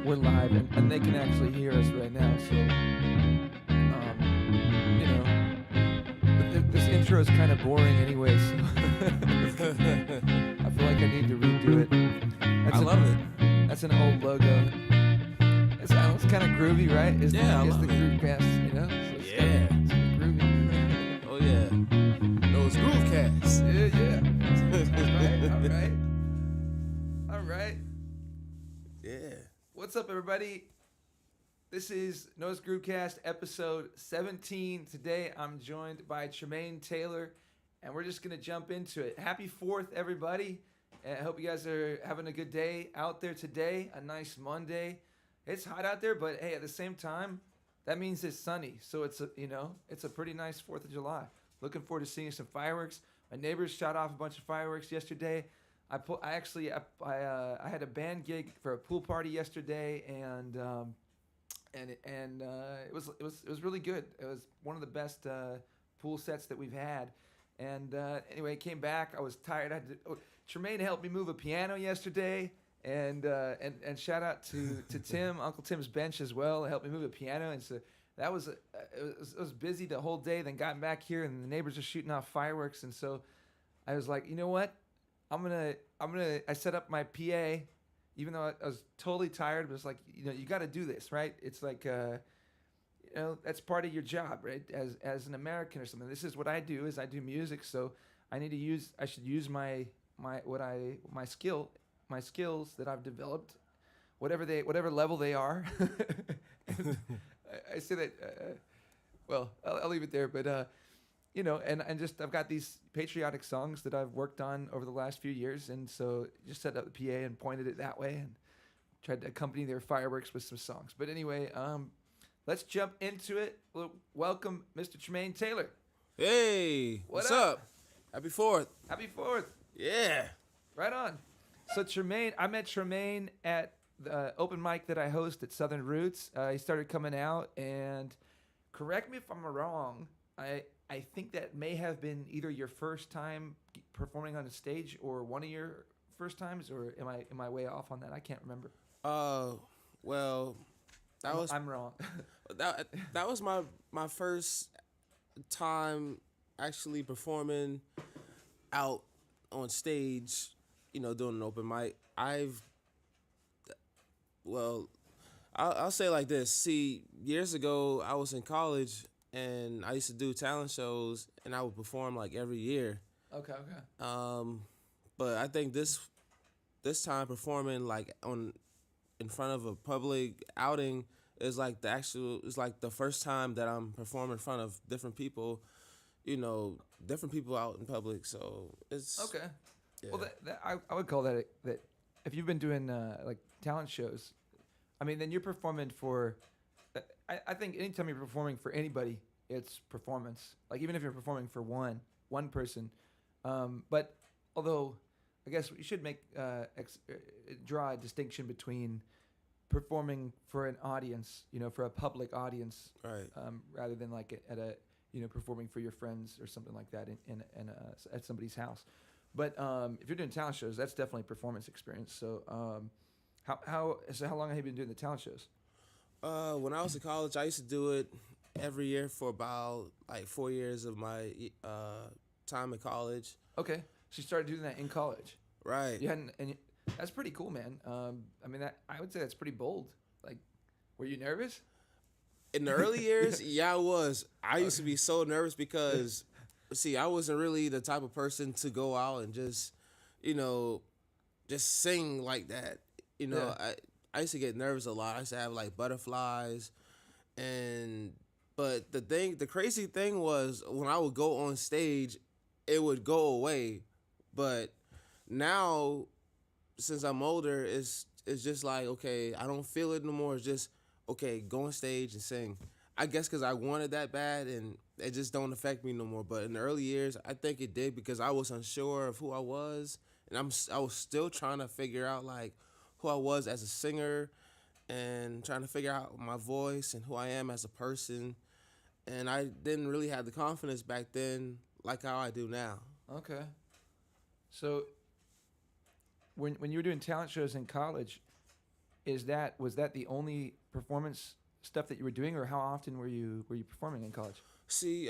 we're live, and they can actually hear us right now. So, you know, but this intro is kind of boring anyway. So I feel like I need to redo it. I love it. That's an old logo. It's kind of groovy, right? It's Yeah, I the love it. Groovecast, you know? So it's Yeah. kinda groovy. Oh yeah. No, it's Groovecast. Yeah. All right. Yeah. What's up, everybody? This is Noah's Groovecast, episode 17. Today, I'm joined by Tramaine Taylor, and we're just going to jump into it. Happy 4th, everybody. I hope you guys are having a good day out there today, a nice Monday. It's hot out there, but hey, at the same time, that means it's sunny. So it's a pretty nice 4th of July. Looking forward to seeing some fireworks. My neighbors shot off a bunch of fireworks yesterday. I had a band gig for a pool party yesterday, and it was really good. It was one of the best pool sets that we've had. And anyway, came back. I was tired. Tramaine helped me move a piano yesterday, and shout out to Tim, Uncle Tim's Bench as well. Helped me move a piano, and so that was it was busy the whole day. Then got back here, and the neighbors are shooting off fireworks, and so I was like, you know what? I set up my PA, even though I was totally tired, but it's like, you got to do this, right? It's like, that's part of your job, right? As an American or something. This is what I do, is I do music. So I should use my skills that I've developed, whatever level they are. I say that, well, I'll leave it there, but, and just I've got these patriotic songs that I've worked on over the last few years, and so just set up the PA and pointed it that way and tried to accompany their fireworks with some songs. But anyway, let's jump into it. Welcome, Mr. Tramaine Taylor. Hey, what's up? Happy 4th. Happy 4th. Yeah. Right on. So I met Tramaine at the open mic that I host at Southern Roots. He started coming out, and correct me if I'm wrong, I think that may have been either your first time performing on a stage or one of your first times, or am I way off on that? I can't remember. Well, I'm wrong. that was my first time actually performing out on stage, doing an open mic. I'll say it like this. See, years ago, I was in college, and I used to do talent shows, and I would perform like every year. Okay. But I think this time performing like in front of a public outing is like the first time that I'm performing in front of different people, different people out in public. So it's okay. Yeah. Well, I would call that if you've been doing like talent shows, I mean, then you're performing for. I think anytime you're performing for anybody, it's performance. Like even if you're performing for one person, but although I guess we should make draw a distinction between performing for an audience, for a public audience, right, rather than like at a performing for your friends or something like that in at somebody's house. But if you're doing talent shows, that's definitely a performance experience. So how long have you been doing the talent shows? When I was in college, I used to do it every year for about like 4 years of my time in college. Okay, so you started doing that in college, right? You hadn't, that's pretty cool, man. I mean, I would say that's pretty bold. Like, were you nervous? In the early years, yeah, I was. I used to be so nervous because, see, I wasn't really the type of person to go out and just sing like that. Yeah. I used to get nervous a lot. I used to have like butterflies, but the crazy thing was when I would go on stage, it would go away. But now, since I'm older, it's just like, okay, I don't feel it no more. It's just, okay, go on stage and sing. I guess because I wanted that bad, and it just don't affect me no more. But in the early years, I think it did because I was unsure of who I was, and I was still trying to figure out like who I was as a singer, and trying to figure out my voice and who I am as a person. And I didn't really have the confidence back then like how I do now. Okay. So when you were doing talent shows in college, was that the only performance stuff that you were doing, or how often were you performing in college? See,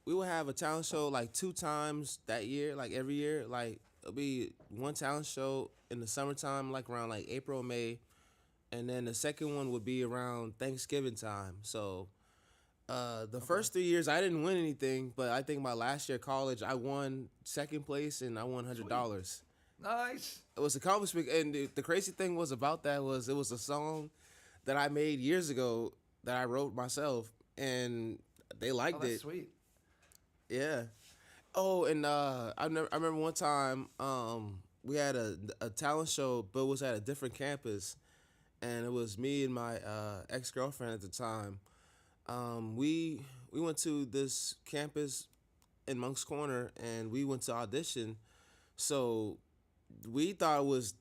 we would have a talent show like 2 times that year, like every year. Like it'll be one talent show in the summertime, like around like April, May, and then the second one would be around Thanksgiving time. So the Okay. first 3 years I didn't win anything, but I think my last year of college I won second place and I won $100. Sweet. Nice. It was accomplishment, and the crazy thing was about that was it was a song that I made years ago that I wrote myself, and they Oh, liked that's it. sweet. Yeah. Oh, and I remember one time we had a talent show, but it was at a different campus, and it was me and my ex girlfriend at the time. We went to this campus in Monk's Corner, and we went to audition. So we thought it was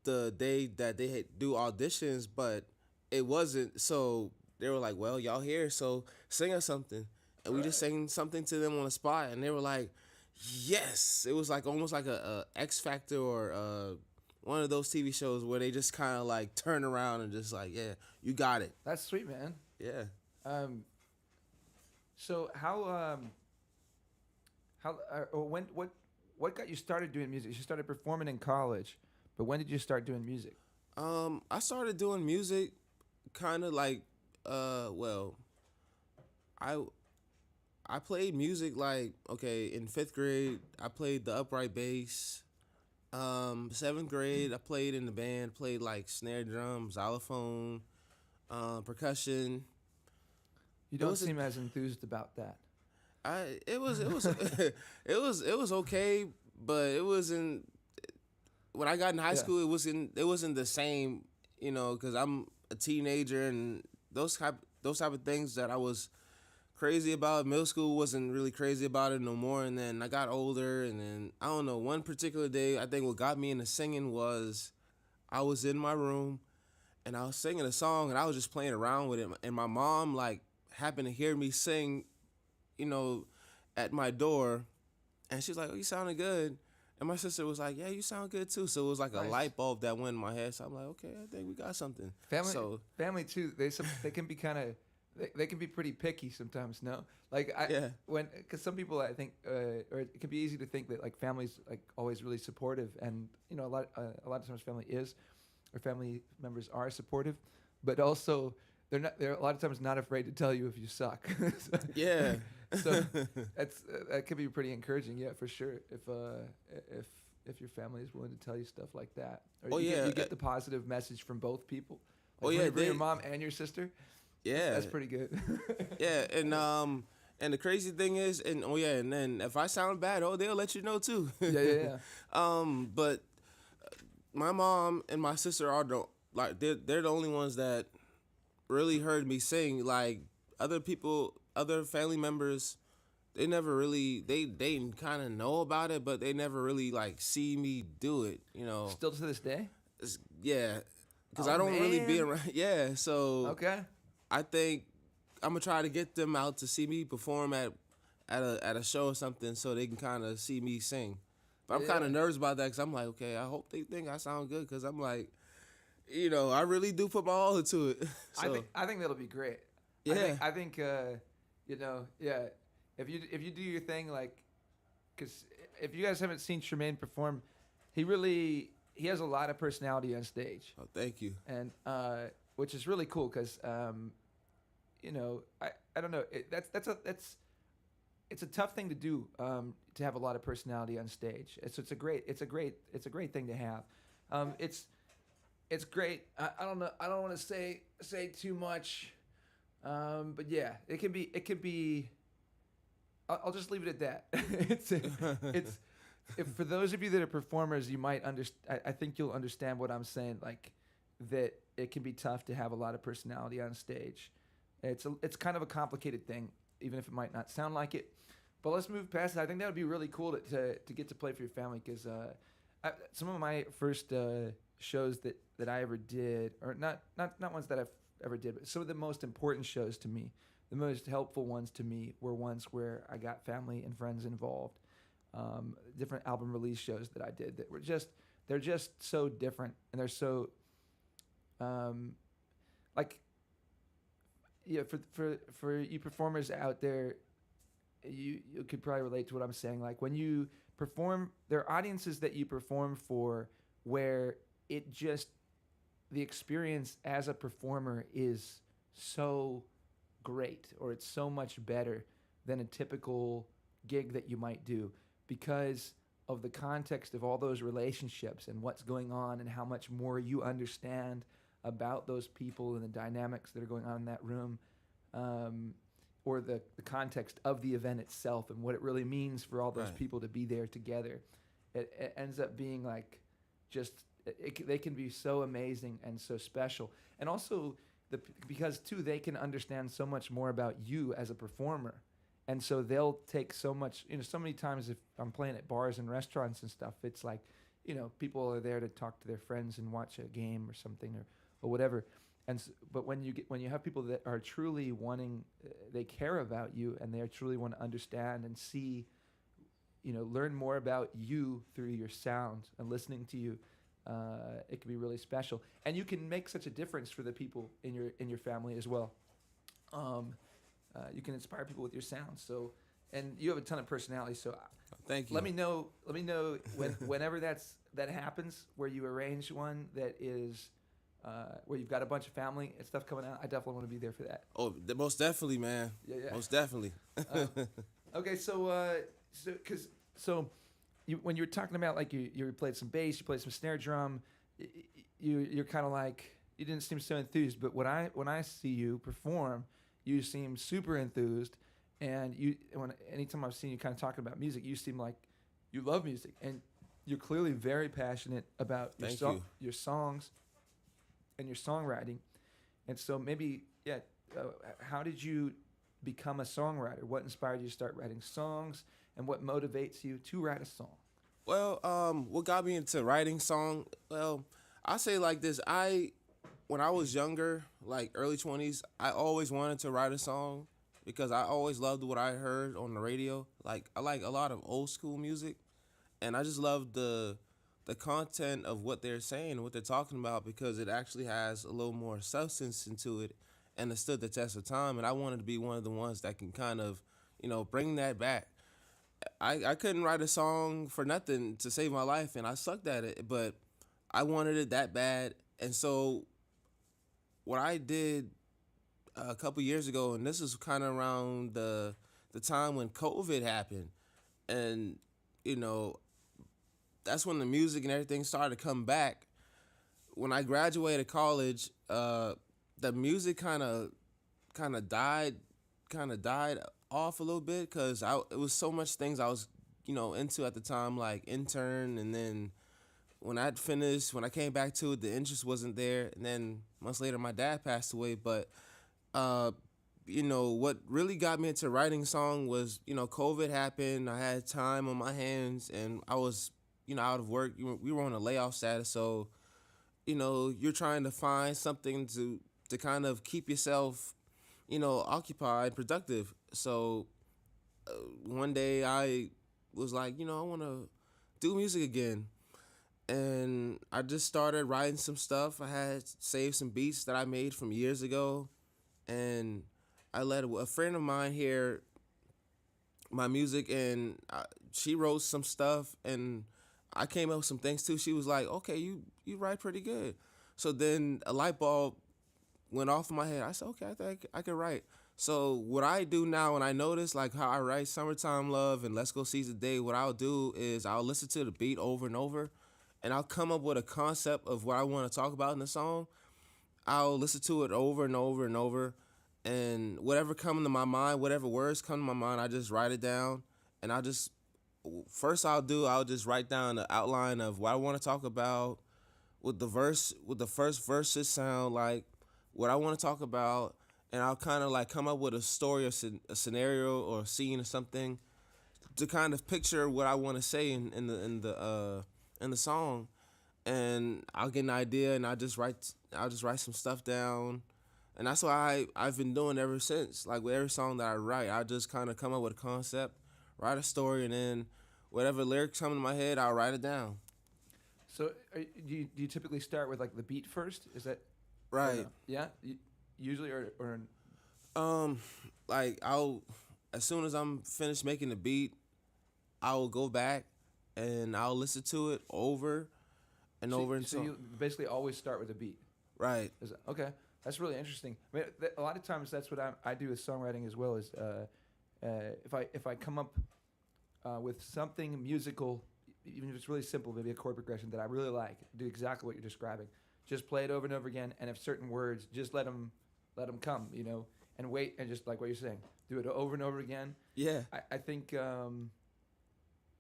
the day that they had do auditions, but it wasn't. So they were like, "Well, y'all here, so sing us something." And we just Right. sang something to them on the spot, and they were like, "Yes!" It was like almost like a X Factor or one of those TV shows where they just kind of like turn around and just like, "Yeah, you got it." That's sweet, man. Yeah. Um, so how or when what got you started doing music? You started performing in college, but when did you start doing music? I started doing music, kind of like, well, I I played music like okay in 5th grade. I played the upright bass. 7th grade, I played in the band. Played like snare drum, xylophone, percussion. You It don't was a, seem as enthused about that. it was it was okay, but it wasn't. When I got in high Yeah. school, it wasn't the same, because I'm a teenager and those type of things that I was crazy about. Middle school wasn't really crazy about it no more, and then I got older, and then I don't know. One particular day, I think what got me into singing was I was in my room and I was singing a song and I was just playing around with it, and my mom like happened to hear me sing, you know, at my door, and she's like, "Oh, you sounded good." And my sister was like, "Yeah, you sound good too." So it was like a Nice. light bulb that went in my head. So I'm like, "Okay, I think we got something." Family, So family too. They can be kind of they can be pretty picky sometimes. No, like yeah, because some people I think or it can be easy to think that like families like always really supportive, and a lot of times family is or family members are supportive, but also they're a lot of times not afraid to tell you if you suck. so, yeah, so that could be pretty encouraging. Yeah, for sure. If if your family is willing to tell you stuff like that, or oh yeah, you get the positive message from both people. oh Like yeah, from your mom and your sister. yeah, That's pretty good. yeah, and the crazy thing is, and oh yeah, and then if I sound bad, oh they'll let you know too. Yeah. But my mom and my sister are they're the only ones that really heard me sing. Like other people, other family members, they never really they kind of know about it, but they never really like see me do it. Still to this day. Yeah, because Oh I don't really be man. around. Yeah, so Okay. I think I'm gonna try to get them out to see me perform at a show or something, so they can kind of see me sing. But I'm kind Yeah. of nervous about that because I'm like, okay, I hope they think I sound good because I'm like, I really do put my all into it. So I think that'll be great. yeah, I think yeah. If you do your thing like, because if you guys haven't seen Tramaine perform, he has a lot of personality on stage, oh, thank you. and which is really cool because I don't know it's a tough thing to do to have a lot of personality on stage. It's a great thing to have. It's great. I don't know. I don't want to say too much, but yeah, it can be. I'll just leave it at that. It's if for those of you that are performers, you might understand. I think you'll understand what I'm saying. Like that, it can be tough to have a lot of personality on stage. It's kind of a complicated thing, even if it might not sound like it. But let's move past it. I think that would be really cool to get to play for your family because some of my first shows that I ever did, or not ones that I've ever did, but some of the most important shows to me, the most helpful ones to me were ones where I got family and friends involved. Different album release shows that I did that were they're just so different, and they're so um, like yeah, for you performers out there, you could probably relate to what I'm saying. Like when you perform, there are audiences that you perform for where it just the experience as a performer is so great, or it's so much better than a typical gig that you might do because of the context of all those relationships and what's going on and how much more you understand about those people and the dynamics that are going on in that room, um, or the context of the event itself and what it really means for all those Right. people to be there together. It ends up being like just they can be so amazing and so special, and also because too they can understand so much more about you as a performer, and so they'll take so much. So many times if I'm playing at bars and restaurants and stuff, it's like, people are there to talk to their friends and watch a game or something, or whatever. But when you have people that are truly wanting, they care about you and they truly want to understand and see, learn more about you through your sound and listening to you. It can be really special, and you can make such a difference for the people in your family as well. Um, you can inspire people with your sound. So, and you have a ton of personality. So, Thank you. let me know. Let me know whenever that happens, where you arrange one that is. Where you've got a bunch of family and stuff coming out, I definitely want to be there for that. Oh, most definitely, man. Yeah. Most definitely. Okay, so when you were talking about like you played some bass, you played some snare drum, you're kind of like you didn't seem so enthused. But when I see you perform, you seem super enthused, and anytime I've seen you kind of talking about music, you seem like you love music, and you're clearly very passionate about your songs and your songwriting. And so maybe, how did you become a songwriter? What inspired you to start writing songs, and what motivates you to write a song? Well, what got me into writing song? Well, I say like this. When I was younger, like early 20s, I always wanted to write a song because I always loved what I heard on the radio. Like I like a lot of old school music, and I just love the content of what they're saying, what they're talking about, because it actually has a little more substance into it, and it stood the test of time. And I wanted to be one of the ones that can kind of, bring that back. I couldn't write a song for nothing to save my life, and I sucked at it, but I wanted it that bad. And so what I did a couple years ago, and this is kind of around the time when COVID happened, and you know that's when the music and everything started to come back. When I graduated college, the music kind of died off a little bit because it was so much things I was into at the time, like intern, and then when I came back to it, the interest wasn't there, and then months later my dad passed away. But what really got me into writing song was COVID happened. I had time on my hands, and I was out of work. We were on a layoff status, so you're trying to find something to kind of keep yourself occupied, productive. So one day I was like, I want to do music again. And I just started writing some stuff. I had saved some beats that I made from years ago. And I let a friend of mine hear my music, and she wrote some stuff. And I came up with some things too. She was like, okay, you write pretty good. So then a light bulb went off in my head. I said, okay, I think I can write. So what I do now, when I notice like how I write Summertime Love and Let's Go Seize the Day, what I'll do is I'll listen to the beat over and over, and I'll come up with a concept of what I want to talk about in the song. I'll listen to it over and over and over, and whatever come to my mind, whatever words come to my mind, I just write it down. And I'll just write down the outline of what I want to talk about, what the first verses sound like, what I want to talk about, and I'll kind of like come up with a story or a scenario or a scene or something to kind of picture what I want to say in the song, and I'll get an idea and I'll just write some stuff down, and that's what I've been doing ever since. Like with every song that I write, I just kind of come up with a concept, write a story, and then whatever lyrics come in my head, I'll write it down. So do you typically start with like the beat first? Is that Or Right. no? Yeah, usually or Um, like I'll as soon as I'm finished making the beat, I will go back and I'll listen to it over and so, over so until you basically always start with a beat. right. Okay, that's really interesting. I mean, a lot of times that's what I do with songwriting as well. Is if I come up with something musical, even if it's really simple, maybe a chord progression that I really like, do exactly what you're describing. Just play it over and over again, and if certain words, just let them come, and wait, and just like what you're saying, do it over and over again. Yeah. I think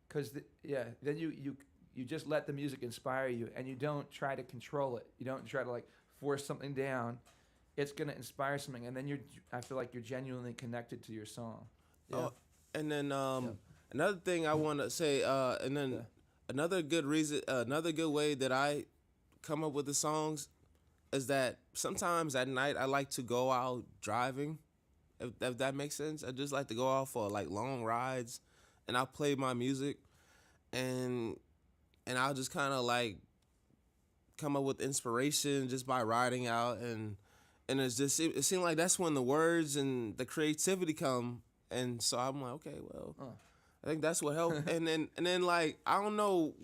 because then you just let the music inspire you, and you don't try to control it. You don't try to like force something down. It's gonna inspire something, and then I feel like you're genuinely connected to your song. Yeah. Oh, and then Yeah. another thing I want to say, and then Yeah. another good reason, another good way that I come up with the songs is that sometimes at night I like to go out driving. If that makes sense, I just like to go out for like long rides, and I'll play my music, and I'll just kind of like come up with inspiration just by riding out, and it's just it seemed like that's when the words and the creativity come, and so I'm like, okay, well, Huh. I think that's what helped. And then like I don't know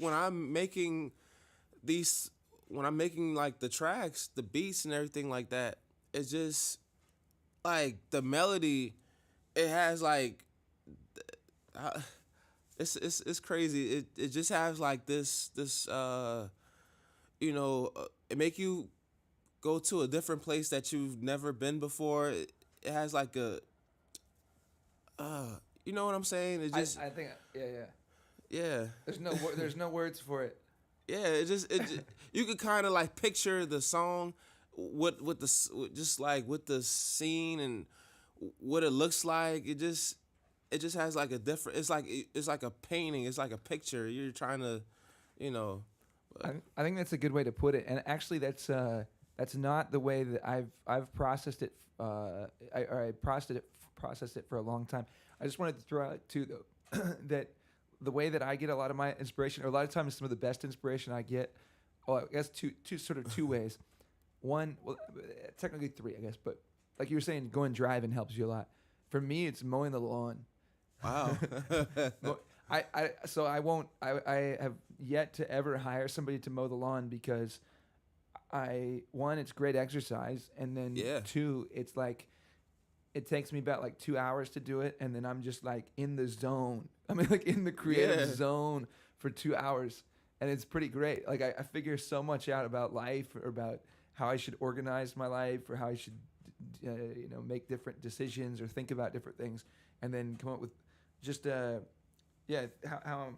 these when I'm making like the tracks, the beats and everything like that, it's just like the melody. It has like uh, it's crazy. It just has like this it make you go to a different place that you've never been before. It has like a you know what I'm saying? It just I think yeah. yeah. There's no words for it. Yeah, it just you could kind of like picture the song just like with the scene and what it looks like. It just has like a different. It's like a painting. It's like a picture. You're trying to, you know. I think that's a good way to put it, and actually that's not the way that I've processed it. I processed it for a long time. I just wanted to throw out too though that the way that I get a lot of my inspiration, or a lot of times some of the best inspiration I get, I guess two ways. One, well, technically three, I guess, but like you were saying, going driving helps you a lot. For me, it's mowing the lawn. Wow. I have yet to ever hire somebody to mow the lawn because one, it's great exercise, and then Yeah. two, it's like it takes me about like 2 hours to do it, and then I'm just like in the zone. I mean, like in the creative Yeah. zone for 2 hours, and it's pretty great. Like I figure so much out about life, or about how I should organize my life, or how I should, make different decisions or think about different things, and then come up with just how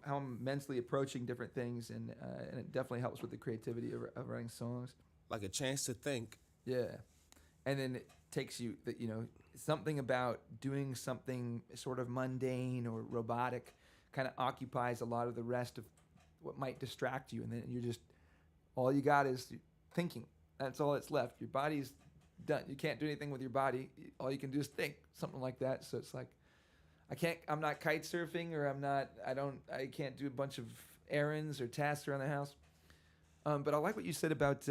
I'm mentally approaching different things, and it definitely helps with the creativity of writing songs. Like a chance to think. Yeah, and then it takes you that something about doing something sort of mundane or robotic kind of occupies a lot of the rest of what might distract you, and then you're just all you got is thinking. That's all that's left. Your body's done. You can't do anything with your body. All you can do is think, something like that. So it's like I'm not kite surfing, or I can't do a bunch of errands or tasks around the house. But I like what you said about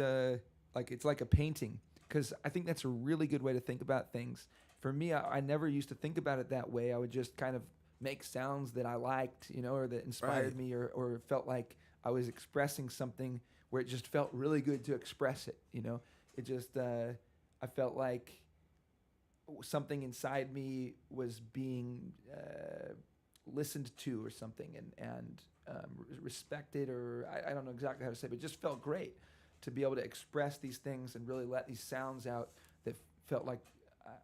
like it's like a painting, because I think that's a really good way to think about things. For me, I never used to think about it that way. I would just kind of make sounds that I liked, or that inspired Right. me, or felt like I was expressing something where it just felt really good to express it. It just I felt like something inside me was being listened to or something, and respected, or I don't know exactly how to say, but it just felt great to be able to express these things and really let these sounds out that felt like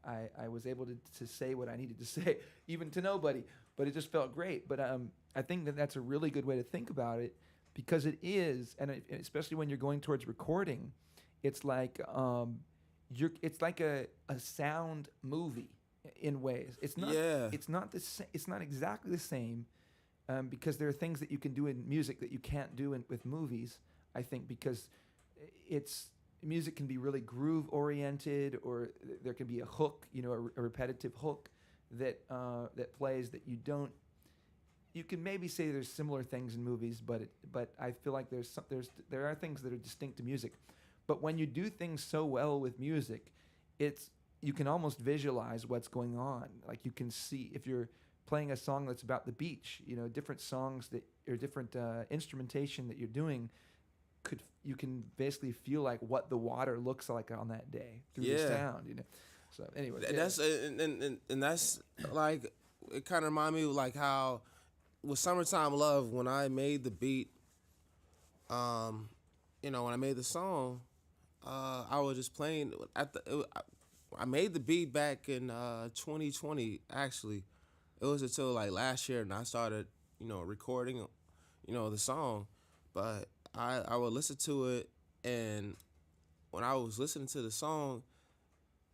I was able to say what I needed to say, even to nobody, but it just felt great. But I think that that's a really good way to think about it, because it is, and especially when you're going towards recording, it's like it's like a sound movie in ways. It's not. Yeah. It's not it's not exactly the same, because there are things that you can do in music that you can't do with movies. I think because music can be really groove oriented, or there can be a hook, a repetitive hook that plays that you don't. You can maybe say there's similar things in movies, but I feel like there are things that are distinct to music. But when you do things so well with music, you can almost visualize what's going on. Like you can see if you're playing a song that's about the beach, different songs that or different instrumentation that you're doing, you can basically feel like what the water looks like on that day through the sound. So anyway, that's and that's like it kind of remind me of like how with Summertime Love when I made the beat, when I made the song, I was just playing I made the beat back in 2020 actually. It was until like last year and I started, recording, the song. But I would listen to it, and when I was listening to the song,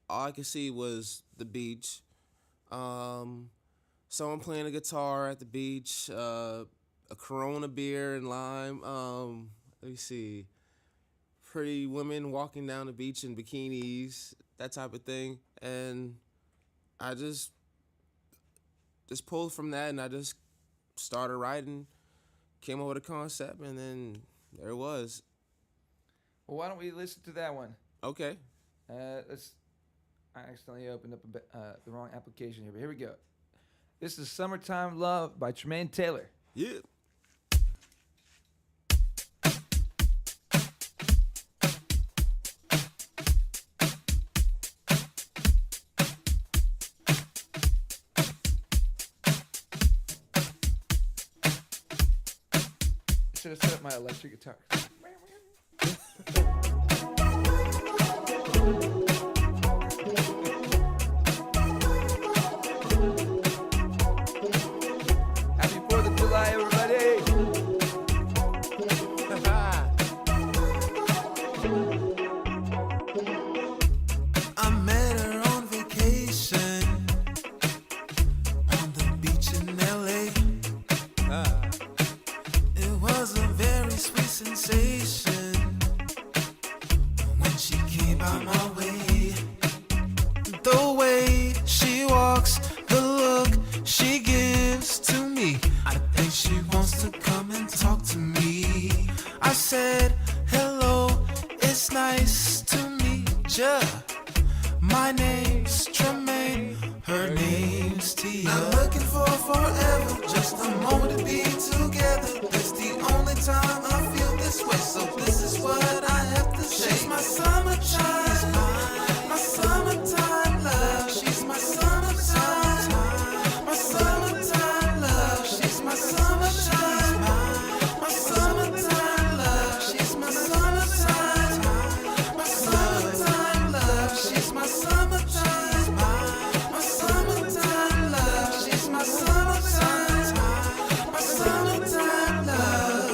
all I could see was the beach. Someone playing a guitar at the beach, a Corona beer and lime. Let me see. Pretty women walking down the beach in bikinis, that type of thing. And I just pulled from that, and I just started writing, came up with a concept, and then there it was. Well, why don't we listen to that one? Okay. I accidentally opened up the wrong application here, but here we go. This is Summertime Love by Tramaine Taylor. Yeah. Should have set up my electric guitar. Happy 4th of July, everybody! I met her on vacation on the beach in LA. It was a very sweet sensation when she came by my way. The way she walks, the look she gives to me, I think she wants to come and talk to me. I said, hello, it's nice to meet ya. My name's Tramaine, her name's Tia. I'm looking for forever, just a moment to be together. That's the only time I feel this way, so this is what I have to say. She's my summertime, my summertime love. She's my summertime, my summertime love. She's my summertime, my summertime love. She's my summertime, my summertime love. She's my summertime, my summertime love. She's my summertime, my summertime love.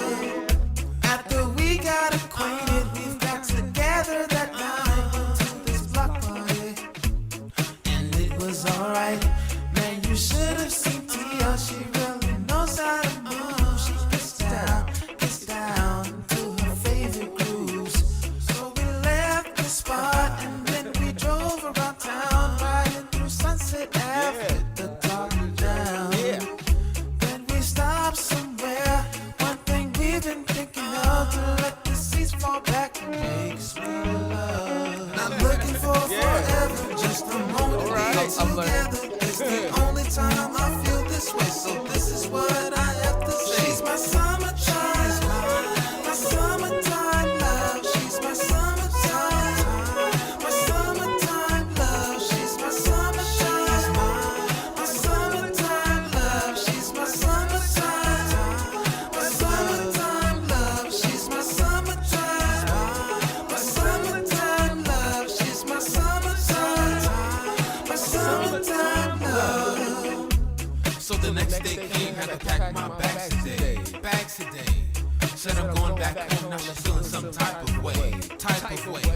After we got acquainted, we got together that night to this block party, and it was alright. Man, you should have seen Tia. She really knows how to move. She gets down to her favorite grooves. So we left the spot and then we drove around town, riding through Sunset Ave with the dark down. Then we stopped somewhere. One thing we've been thinking of, to let the seats fall back and make sweet love. Not looking for forever, just a moment to be together. It's the only time I feel this way, so this is what I have to say. She's my summertime, my summertime love. She's my summertime, my summertime love. She's my summertime, my summertime love. She's my summertime, my summertime love. She's my summertime, my summertime love. She's my summertime, my summertime love. So the next day came, had to pack my bags today. Said I'm going back home, now she's feeling some type of way.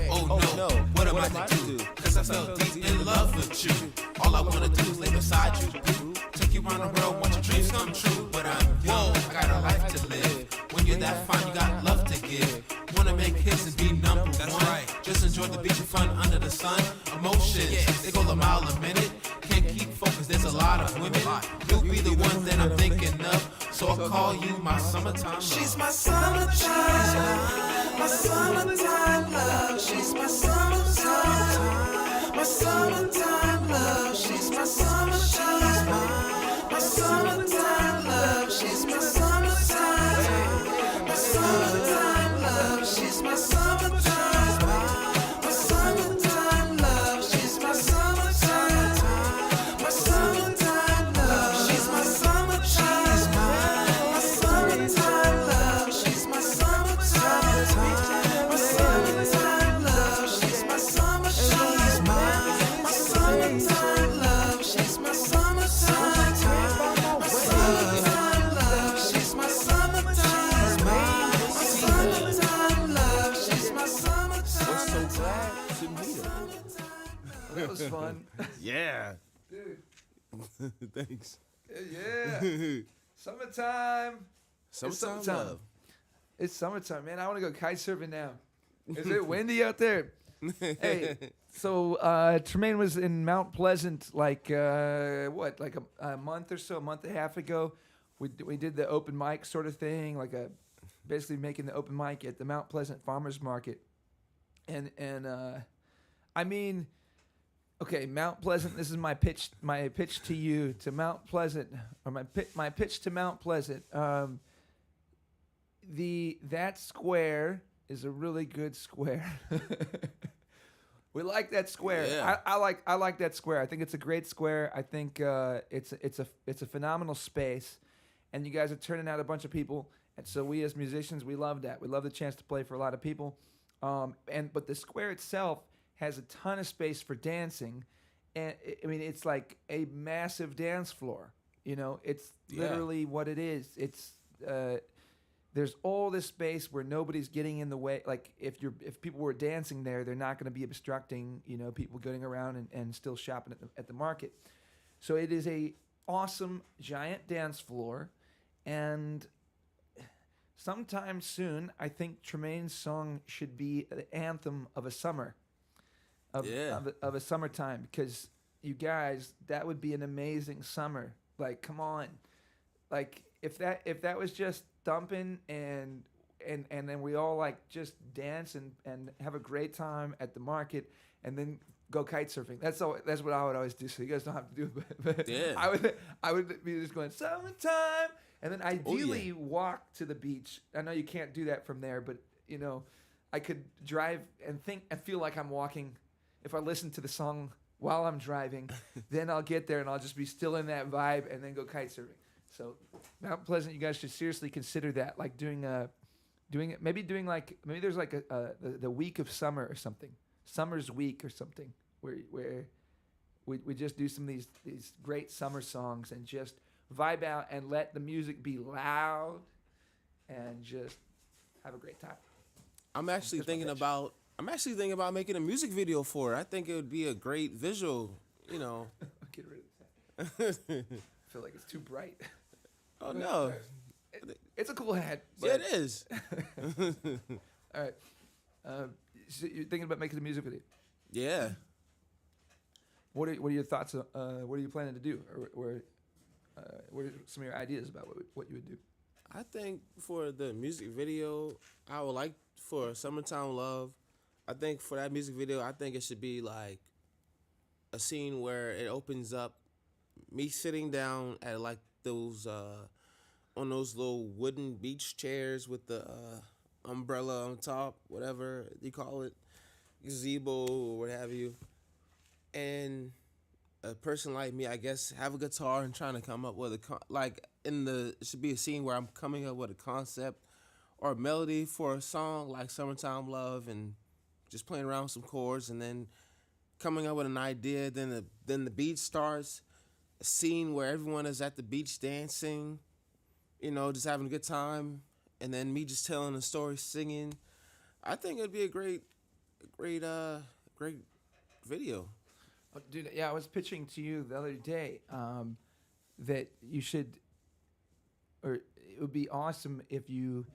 Oh no, what am I to do? Cause I fell deep in love with you. All I wanna do is lay beside you, boo. Take you around the world, watch your dreams come true. But I got a life to live. When you're that fine, you got love to give. Wanna make hits and be number one. Right. Just enjoy the beach and fun under the sun. Emotions, they go a mile a minute. Can't keep focused, there's a lot of women. You'll be the one that I'm thinking of, so I'll call you my summertime love. She's my summertime, my summertime love. She's my summertime, my summertime love. She's my summertime, my summertime love. She's my summertime, my summertime love. She's my summertime, my summertime love. She's my summertime, my summertime love. She's my summertime, my summertime love. She's my summertime, my summertime love. She's my summertime, my summertime love. She's my summertime, my summertime love. She's my summertime, my summertime love. She's my summertime. We're so glad to meet her. That was fun. Yeah. Dude. Thanks. Yeah. Summertime. Summertime summertime. love. It's summertime, man. I want to go kite surfing now. Is it windy out there? Hey, so Tramaine was in Mount Pleasant like a month or so, a month and a half ago. We did the open mic sort of thing, basically making the open mic at the Mount Pleasant Farmers Market. And I mean, okay, Mount Pleasant. This is my pitch to you, to Mount Pleasant, or my pitch to Mount Pleasant. That square is a really good square. We like that square. Yeah. I like that square. I think it's a great square. I think it's a phenomenal space, and you guys are turning out a bunch of people. And so we as musicians, we love that. We love the chance to play for a lot of people. But the square itself has a ton of space for dancing, and I mean it's like a massive dance floor. You know, it's literally what it is. It's there's all this space where nobody's getting in the way. Like if people were dancing there, they're not going to be obstructing, people going around and still shopping at the market. So it is a awesome giant dance floor, and sometime soon, I think Tramaine's song should be the anthem of a summer, of a summertime, because you guys, that would be an amazing summer. Like, come on, like if that was just thumping and then we all like just dance and have a great time at the market and then go kite surfing. That's what I would always do. So you guys don't have to do it, but Yeah. I would be just going summertime, and then ideally walk to the beach. I know you can't do that from there, but I could drive and think and feel like I'm walking. If I listen to the song while I'm driving, then I'll get there and I'll just be still in that vibe and then go kite surfing. So Mount Pleasant, you guys should seriously consider that, like maybe there's like the week of summer or something, summer's week or something, where we just do some of these great summer songs and just vibe out and let the music be loud and just have a great time. I'm actually thinking about making a music video for it. I think it would be a great visual, Get rid of that. I feel like it's too bright. Oh no. It's a cool hat. Yeah, it is. All right. So you're thinking about making a music video. Yeah. What are your thoughts? What are you planning to do? Or what are some of your ideas about what you would do? I think for the music video, I would like for Summertime Love. I think for that music video, I think it should be like a scene where it opens up me sitting down at like those on those little wooden beach chairs with the umbrella on top, whatever you call it, gazebo or what have you. And a person like me, I guess, have a guitar and trying to come up with it should be a scene where I'm coming up with a concept or a melody for a song like Summertime Love and just playing around with some chords and then coming up with an idea. Then the beat starts, a scene where everyone is at the beach dancing, just having a good time, and then me just telling a story, singing. I think it'd be a great video. Oh, dude, yeah, I was pitching to you the other day that you should, or it would be awesome if you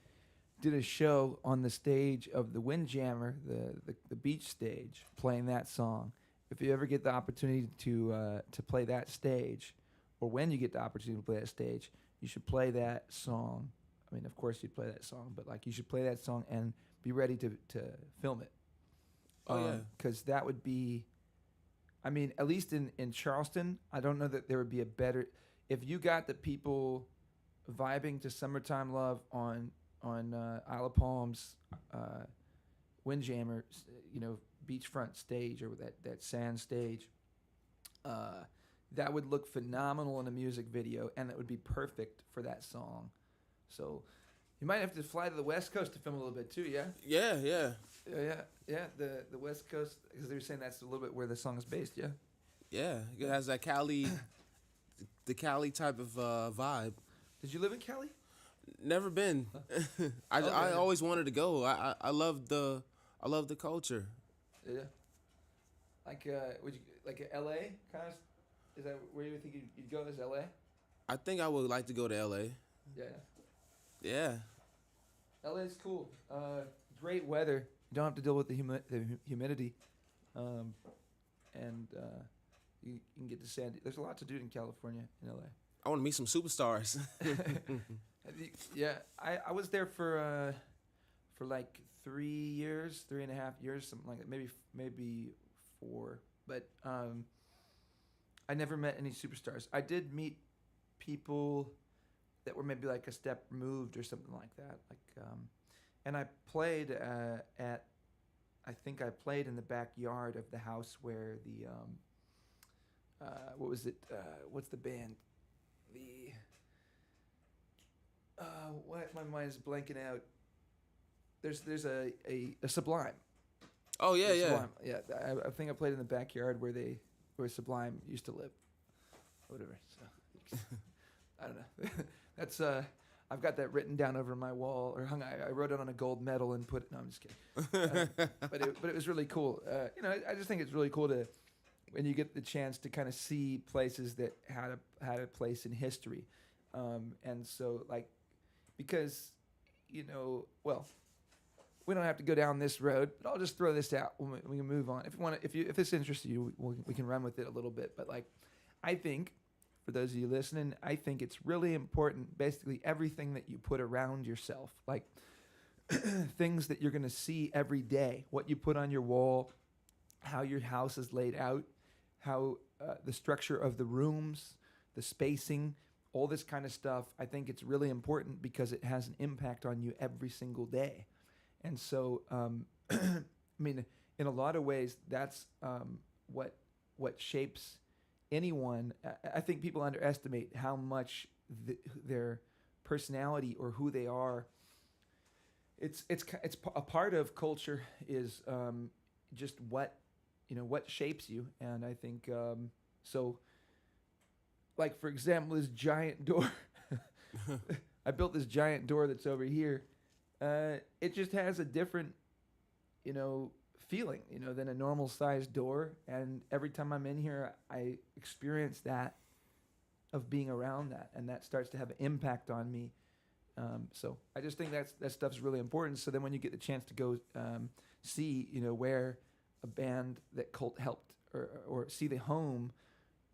did a show on the stage of the Windjammer, the beach stage, playing that song. If you ever get the opportunity to play that stage, or when you get the opportunity to play that stage, you should play that song I mean, of course you'd play that song, but like you should play that song and be ready to film it. Oh, yeah. Because that would be, I mean, at least in Charleston, I don't know that there would be a better, if you got the people vibing to Summertime Love on Isle of Palms, Windjammer, beachfront stage or that sand stage, that would look phenomenal in a music video, and it would be perfect for that song. So you might have to fly to the West Coast to film a little bit too, yeah? Yeah. Yeah, the West Coast, because they're saying that's a little bit where the song is based, yeah? Yeah, it has that Cali, the Cali type of vibe. Did you live in Cali? Never been. I Okay. always wanted to go. I love the culture. Yeah. Like, would you, like L.A. kind of, is that where you think you'd go, is L.A.? I think I would like to go to LA. Yeah. Yeah. LA's cool. Great weather. You don't have to deal with the humidity. And you can get to sand. There's a lot to do in California, in LA. I want to meet some superstars. Yeah, I was there for like 3 years, 3.5 years, something like that. Maybe 4. But I never met any superstars. I did meet people that were maybe like a step removed or something like that. Like, and I played I think I played in the backyard of the house where the what was it? What's the band? The what? My mind is blanking out. There's a Sublime. Oh yeah, yeah. Sublime. Yeah. I think I played in the backyard where Sublime used to live. Whatever. So I don't know. That's I've got that written down over my wall or hung. I wrote it on a gold medal and put it. No, I'm just kidding. But it was really cool. I just think it's really cool to when you get the chance to kind of see places that had a place in history, and so like because well. We don't have to go down this road, but I'll just throw this out. We can move on. If you want, if this interests you, we can run with it a little bit. But like, I think for those of you listening, I think it's really important. Basically, everything that you put around yourself, like things that you're going to see every day, what you put on your wall, how your house is laid out, how the structure of the rooms, the spacing, all this kind of stuff. I think it's really important because it has an impact on you every single day. And so, I mean, in a lot of ways, that's what shapes anyone. I think people underestimate how much their personality or who they are. It's a part of culture is just what shapes you, and I think so. Like for example, this giant door. I built this giant door that's over here. It just has a different, feeling, than a normal sized door. And every time I'm in here, I experience that of being around that, and that starts to have an impact on me. So I just think that stuff's really important. So then when you get the chance to go see, where a band that helped, or see the home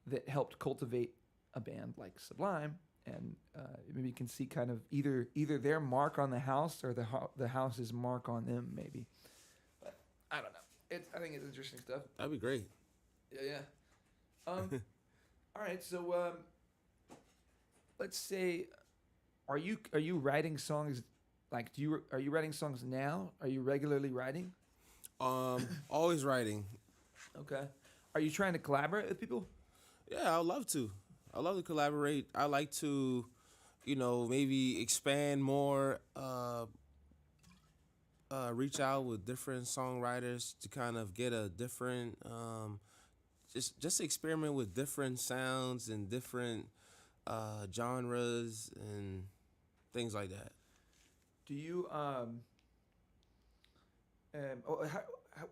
that helped cultivate a band like Sublime. And maybe you can see kind of either their mark on the house or the house's mark on them, maybe. But I don't know. I think it's interesting stuff. That'd be great. Yeah. All right. So let's say, are you writing songs? Like, are you writing songs now? Are you regularly writing? Always writing. Okay. Are you trying to collaborate with people? Yeah, I'd love to. I love to collaborate. I like to, maybe expand more, reach out with different songwriters to kind of get a different, just experiment with different sounds and different genres and things like that. Do you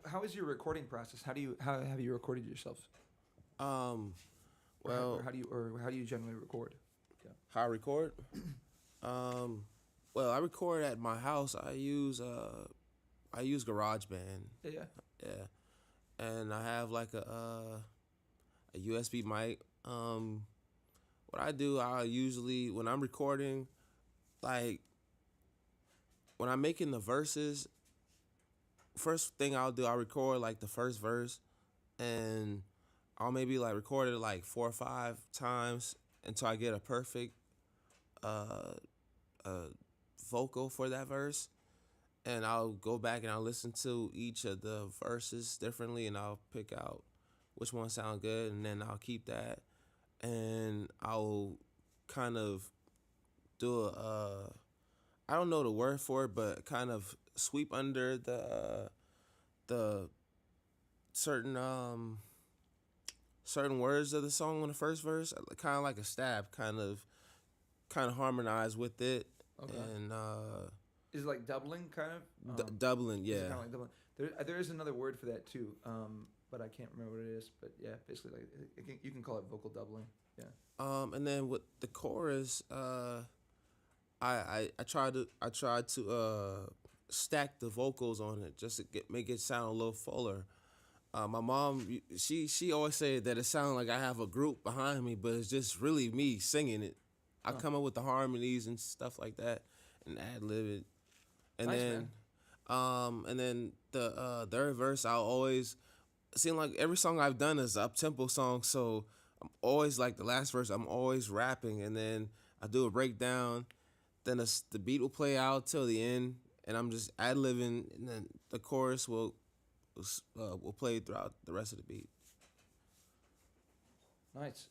how is your recording process? How have you recorded yourself? Well, how do you generally record? Yeah. How I record? Well, I record at my house. I use GarageBand. Yeah. Yeah, and I have like a USB mic. What I do, I usually when I'm recording, like when I'm making the verses, first thing I'll do, I'll record like the first verse, and I'll maybe like record it like 4 or 5 times until I get a perfect uh, uh, vocal for that verse. And I'll go back and I'll listen to each of the verses differently, and I'll pick out which one sound good, and then I'll keep that, and I'll kind of do I don't know the word for it, but kind of sweep under the certain words of the song on the first verse, kind of like a stab, kind of harmonize with it, Okay. and Is it like doubling, kind of? doubling, yeah. Kind of like doubling. There is another word for that too, but I can't remember what it is. But yeah, basically, like you can call it vocal doubling. Yeah. And then with the chorus, I tried to stack the vocals on it just to make it sound a little fuller. My mom, she always said that it sounded like I have a group behind me, but it's just really me singing it. I come up with the harmonies and stuff like that, and ad lib it, and Nice, then, and then the third verse, I'll always seem like every song I've done is up tempo song, so I'm always like the last verse, I'm always rapping, and then I do a breakdown, then the beat will play out till the end, and I'm just ad libbing, and then the chorus will play throughout the rest of the beat. Nice.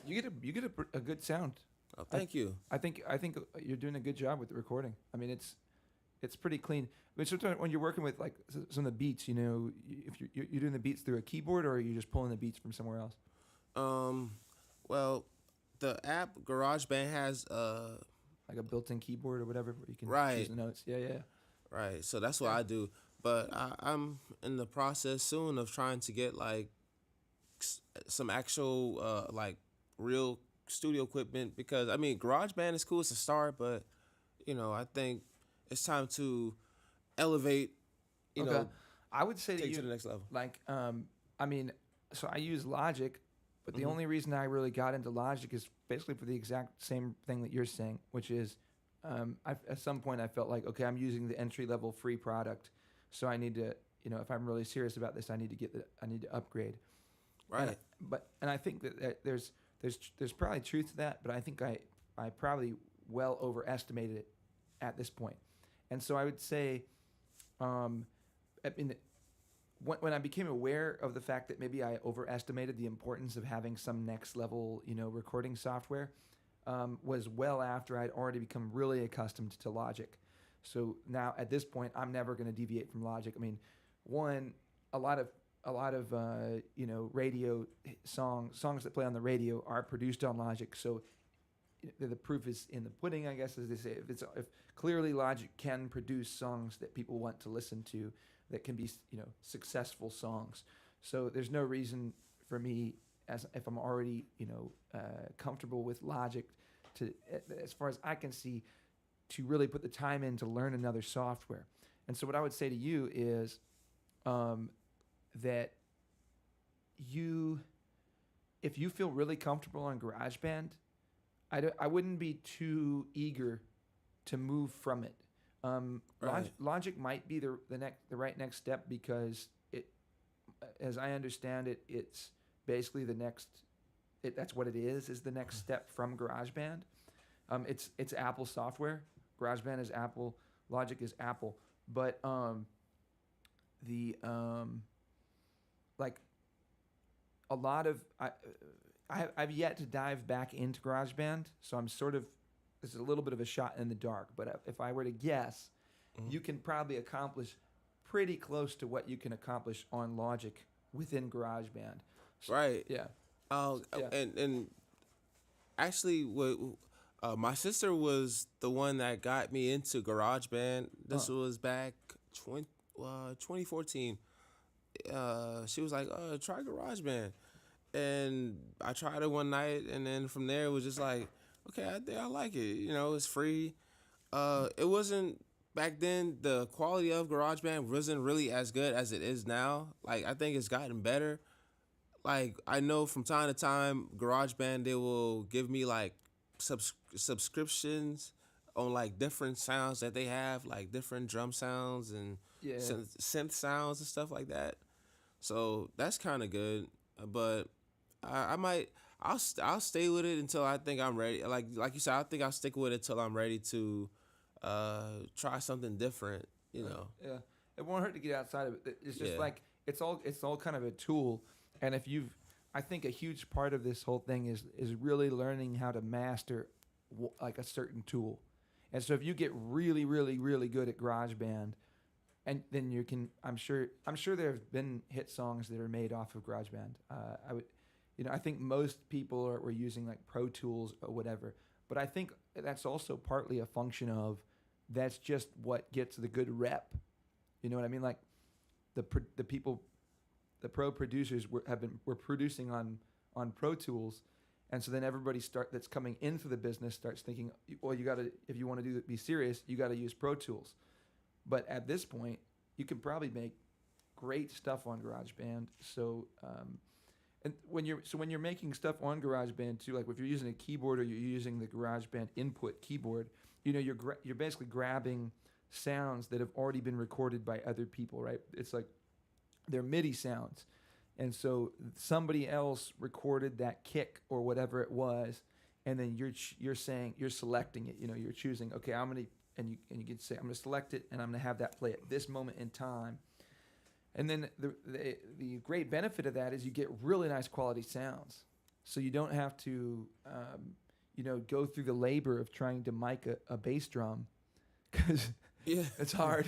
You get a good sound. Oh, thank you. I think you're doing a good job with the recording. I mean, it's pretty clean. I mean, sometimes when you're working with like some of the beats, you know, if you're doing the beats through a keyboard, or are you just pulling the beats from somewhere else? Well, the app GarageBand has Like a built-in keyboard or whatever, where you can Right. choose the notes. Yeah. right. So that's what I do. But I'm in the process soon of trying to get like some actual like real studio equipment, because I mean GarageBand is cool, it's a start, but you know, I think it's time to elevate, you Okay. know, I would say to take you, to the next level. like, I mean, so I use Logic, but the Mhm. only reason I really got into Logic is basically for the exact same thing that you're saying, which is, at some point I felt like, okay, I'm using the entry level free product, so I need to, you know, if I'm really serious about this, I need to upgrade. Right. And I think that there's probably truth to that, but I think I probably well overestimated it at this point. And so I would say, I mean, when I became aware of the fact that maybe I overestimated the importance of having some next level, you know, recording software, was well after I'd already become really accustomed to Logic. So now at this point, I'm never going to deviate from Logic. I mean, one, a lot of you know, radio songs that play on the radio are produced on Logic. So the proof is in the pudding, I guess, as they say. If clearly Logic can produce songs that people want to listen to, that can be, you know, successful songs. So there's no reason for me, as if I'm already, you know, comfortable with Logic, to, as far as I can see, to really put the time in to learn another software. And so what I would say to you is, that if you feel really comfortable on GarageBand, I wouldn't be too eager to move from it. Right. Logic might be the right next step, because it, as I understand it, it's basically the next. That's what it is the next step from GarageBand. It's Apple software. GarageBand is Apple. Logic is Apple. But like a lot of I've yet to dive back into GarageBand, so I'm sort of, this is a little bit of a shot in the dark. But if I were to guess, you can probably accomplish pretty close to what you can accomplish on Logic within GarageBand. So, Right. Yeah. Yeah. And actually, my sister was the one that got me into GarageBand. This was back 2014. She was like, try GarageBand. And I tried it one night, and then from there it was just like, okay, I think I like it. You know, it's free. It wasn't, back then, the quality of GarageBand wasn't really as good as it is now. Like, I think it's gotten better. Like, I know from time to time, GarageBand, they will give me like subscriptions on like different sounds that they have, like different drum sounds and Yeah. synth sounds and stuff like that. So that's kind of good. But I might I'll stay with it until I think I'm ready. Like you said, I think I'll stick with it till I'm ready to try something different. You know. Yeah, it won't hurt to get outside of it. It's just Yeah. like it's all kind of a tool, and if you've, I think a huge part of this whole thing is really learning how to master like a certain tool, and so if you get really really really good at GarageBand, and then you can, I'm sure there have been hit songs that are made off of GarageBand. I would, I think most people were using like Pro Tools or whatever, but I think that's also partly a function of that's just what gets the good rep. You know what I mean? Like the people, the pro producers were producing on Pro Tools, and so then everybody that's coming into the business starts thinking, well, you got to, if you want to be serious, you got to use Pro Tools. But at this point, you can probably make great stuff on GarageBand. So, and when you're making stuff on GarageBand too, like if you're using a keyboard or you're using the GarageBand input keyboard, you're basically grabbing sounds that have already been recorded by other people, right? It's like they're MIDI sounds, and so somebody else recorded that kick or whatever it was, and then you're selecting it. You're choosing. Okay, and you can say I'm gonna select it, and I'm gonna have that play at this moment in time. And then the great benefit of that is you get really nice quality sounds, so you don't have to go through the labor of trying to mic a bass drum, because it's hard.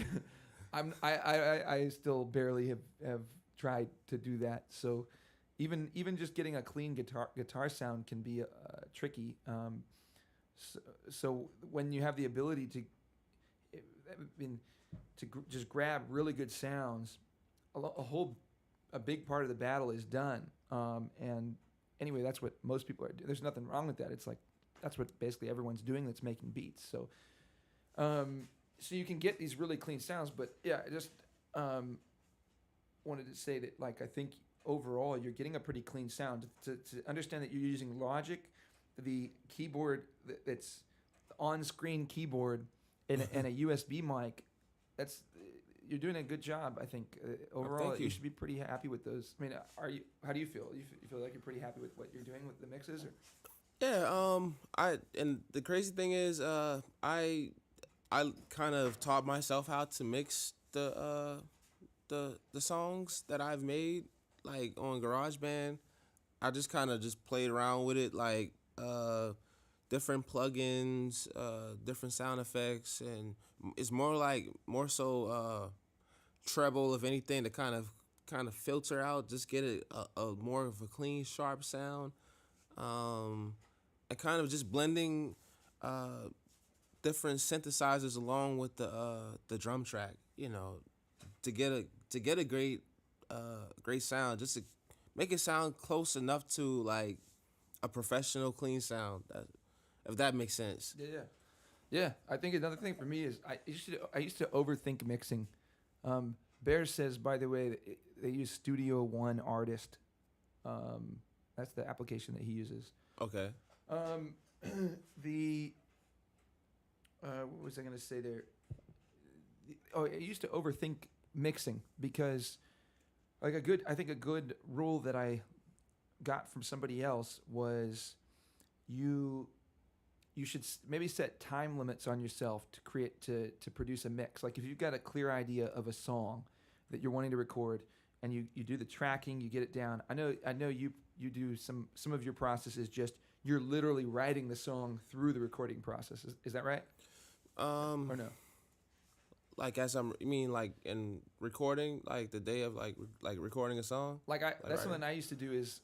I still barely have tried to do that. So even just getting a clean guitar sound can be tricky. So when you have the ability to just grab really good sounds, a big part of the battle is done. And anyway, that's what most people are doing. There's nothing wrong with that. It's like that's what basically everyone's doing that's making beats. So so you can get these really clean sounds. But yeah, I just wanted to say that, like, I think overall you're getting a pretty clean sound. To understand that you're using Logic, the keyboard that's the on-screen keyboard, and a USB mic, you're doing a good job. I think overall you should be pretty happy with those. I mean, how do you feel? You feel like you're pretty happy with what you're doing with the mixes? Or? Yeah, and the crazy thing is, I kind of taught myself how to mix the songs that I've made, like on GarageBand. I just kind of just played around with it, like different plugins, different sound effects, and it's more so treble, if anything, to kind of filter out, just get a more of a clean, sharp sound. And kind of just blending different synthesizers along with the drum track, to get a great sound, just to make it sound close enough to like a professional clean sound, if that makes sense. Yeah. I think another thing for me is I used to overthink mixing. Bear says, by the way, that they use Studio One Artist. That's the application that he uses. Okay. What was I going to say there? I used to overthink mixing because, like, I think a good rule that I got from somebody else was you should maybe set time limits on yourself to produce a mix. Like if you've got a clear idea of a song that you're wanting to record and you do the tracking, you get it down. I know you do some of your process is just you're literally writing the song through the recording process. Is that right? Or no? Like you mean like in recording, like the day of like recording a song? That's something I used to do is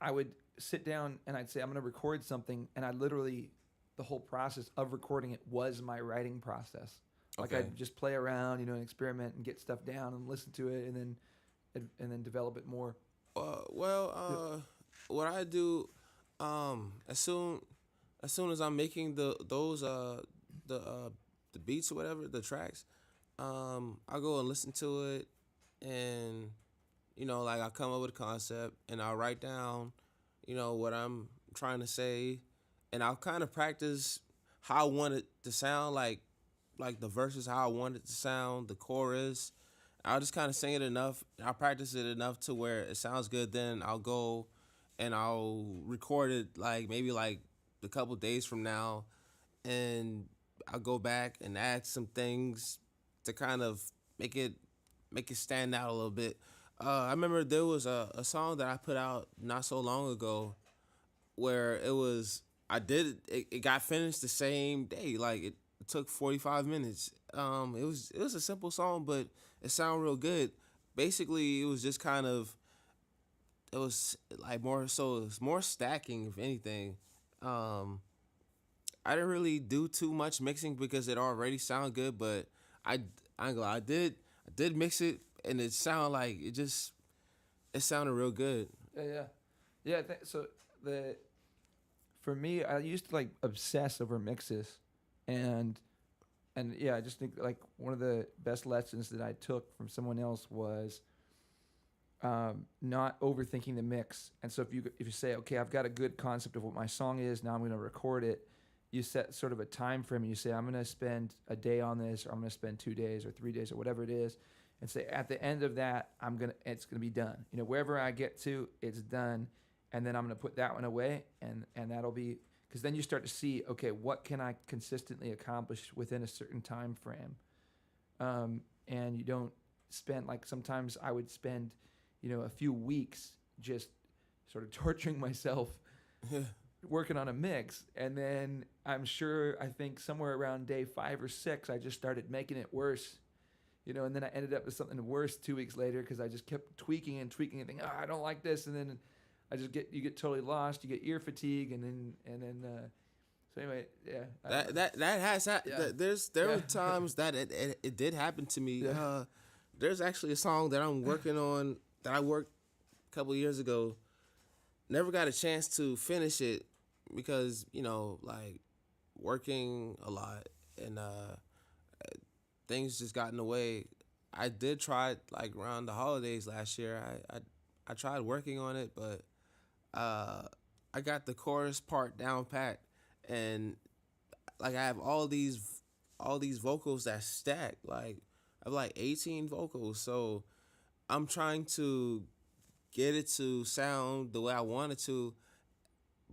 I would sit down and I'd say I'm going to record something, and I literally, the whole process of recording it was my writing process. Like I'd just play around, and experiment and get stuff down and listen to it, and then develop it more. What I do, as soon as I'm making the beats or whatever, the tracks, I go and listen to it, and like I come up with a concept, and I'll write down, what I'm trying to say, and I'll kind of practice how I want it to sound, like the verses, how I want it to sound, the chorus. I'll just kind of sing it enough. I'll practice it enough to where it sounds good. Then I'll go and I'll record it like maybe like a couple days from now, and I'll go back and add some things to kind of make it stand out a little bit. I remember there was a song that I put out not so long ago where it got finished the same day. Like it took 45 minutes. It was a simple song, but it sounded real good. Basically, it was just kind of, it was like more so, it was more stacking if anything. I didn't really do too much mixing because it already sounded good, but I ain't gonna lie, I did mix it, and it sounded like it sounded real good. Yeah. So for me, I used to like obsess over mixes, and yeah, I just think like one of the best lessons that I took from someone else was not overthinking the mix. And so if you say, okay, I've got a good concept of what my song is, now I'm going to record it. You set sort of a time frame, and you say, I'm going to spend a day on this, or I'm going to spend 2 days or 3 days or whatever it is, and say at the end of that, it's going to be done. You know, wherever I get to, it's done, and then I'm going to put that one away, and that'll be, because then you start to see, okay, what can I consistently accomplish within a certain time frame, and you don't spend, like sometimes I would spend, a few weeks just sort of torturing myself working on a mix, and then I think somewhere around day 5 or 6 I just started making it worse, and then I ended up with something worse 2 weeks later because I just kept tweaking and thinking, I don't like this, and then you get totally lost, you get ear fatigue, and then so anyway, yeah. That has there were times that it did happen to me. Yeah. There's actually a song that I'm working on that I worked a couple years ago. Never got a chance to finish it because like working a lot and things just got in the way. I did try it like around the holidays last year. I tried working on it, but I got the chorus part down pat, and like I have all these vocals that stack. Like I have like 18 vocals, so I'm trying to get it to sound the way I want it to,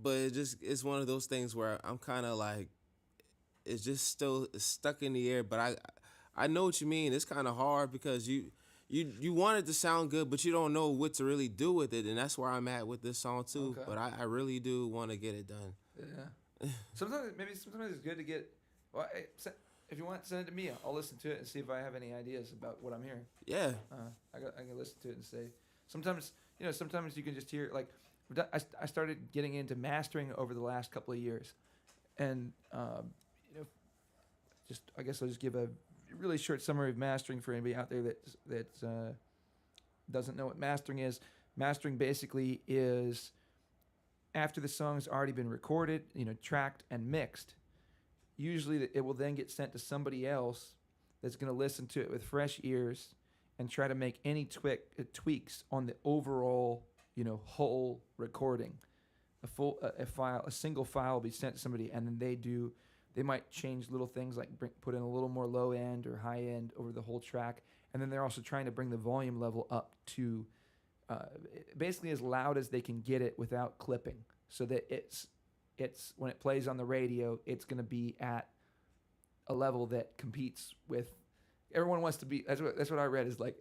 but it's one of those things where I'm kind of like, it's just still stuck in the air. But I know what you mean. It's kind of hard because you want it to sound good, but you don't know what to really do with it, and that's where I'm at with this song too. Okay. But I really do want to get it done. Yeah. Sometimes it's good to get. Well, if you want, send it to me. I'll listen to it and see if I have any ideas about what I'm hearing. Yeah. I can listen to it and say. Sometimes you can just hear, like, I started getting into mastering over the last couple of years, and just I guess I'll just give a really short summary of mastering for anybody out there that doesn't know what mastering is. Mastering basically is after the song's already been recorded, tracked and mixed. Usually it will then get sent to somebody else that's going to listen to it with fresh ears and try to make any tweaks on the overall, whole recording. A single file will be sent to somebody, and then they might change little things like put in a little more low end or high end over the whole track, and then they're also trying to bring the volume level up to basically as loud as they can get it without clipping, so that it's when it plays on the radio, it's going to be at a level that competes with. Everyone wants to be. That's what I read is like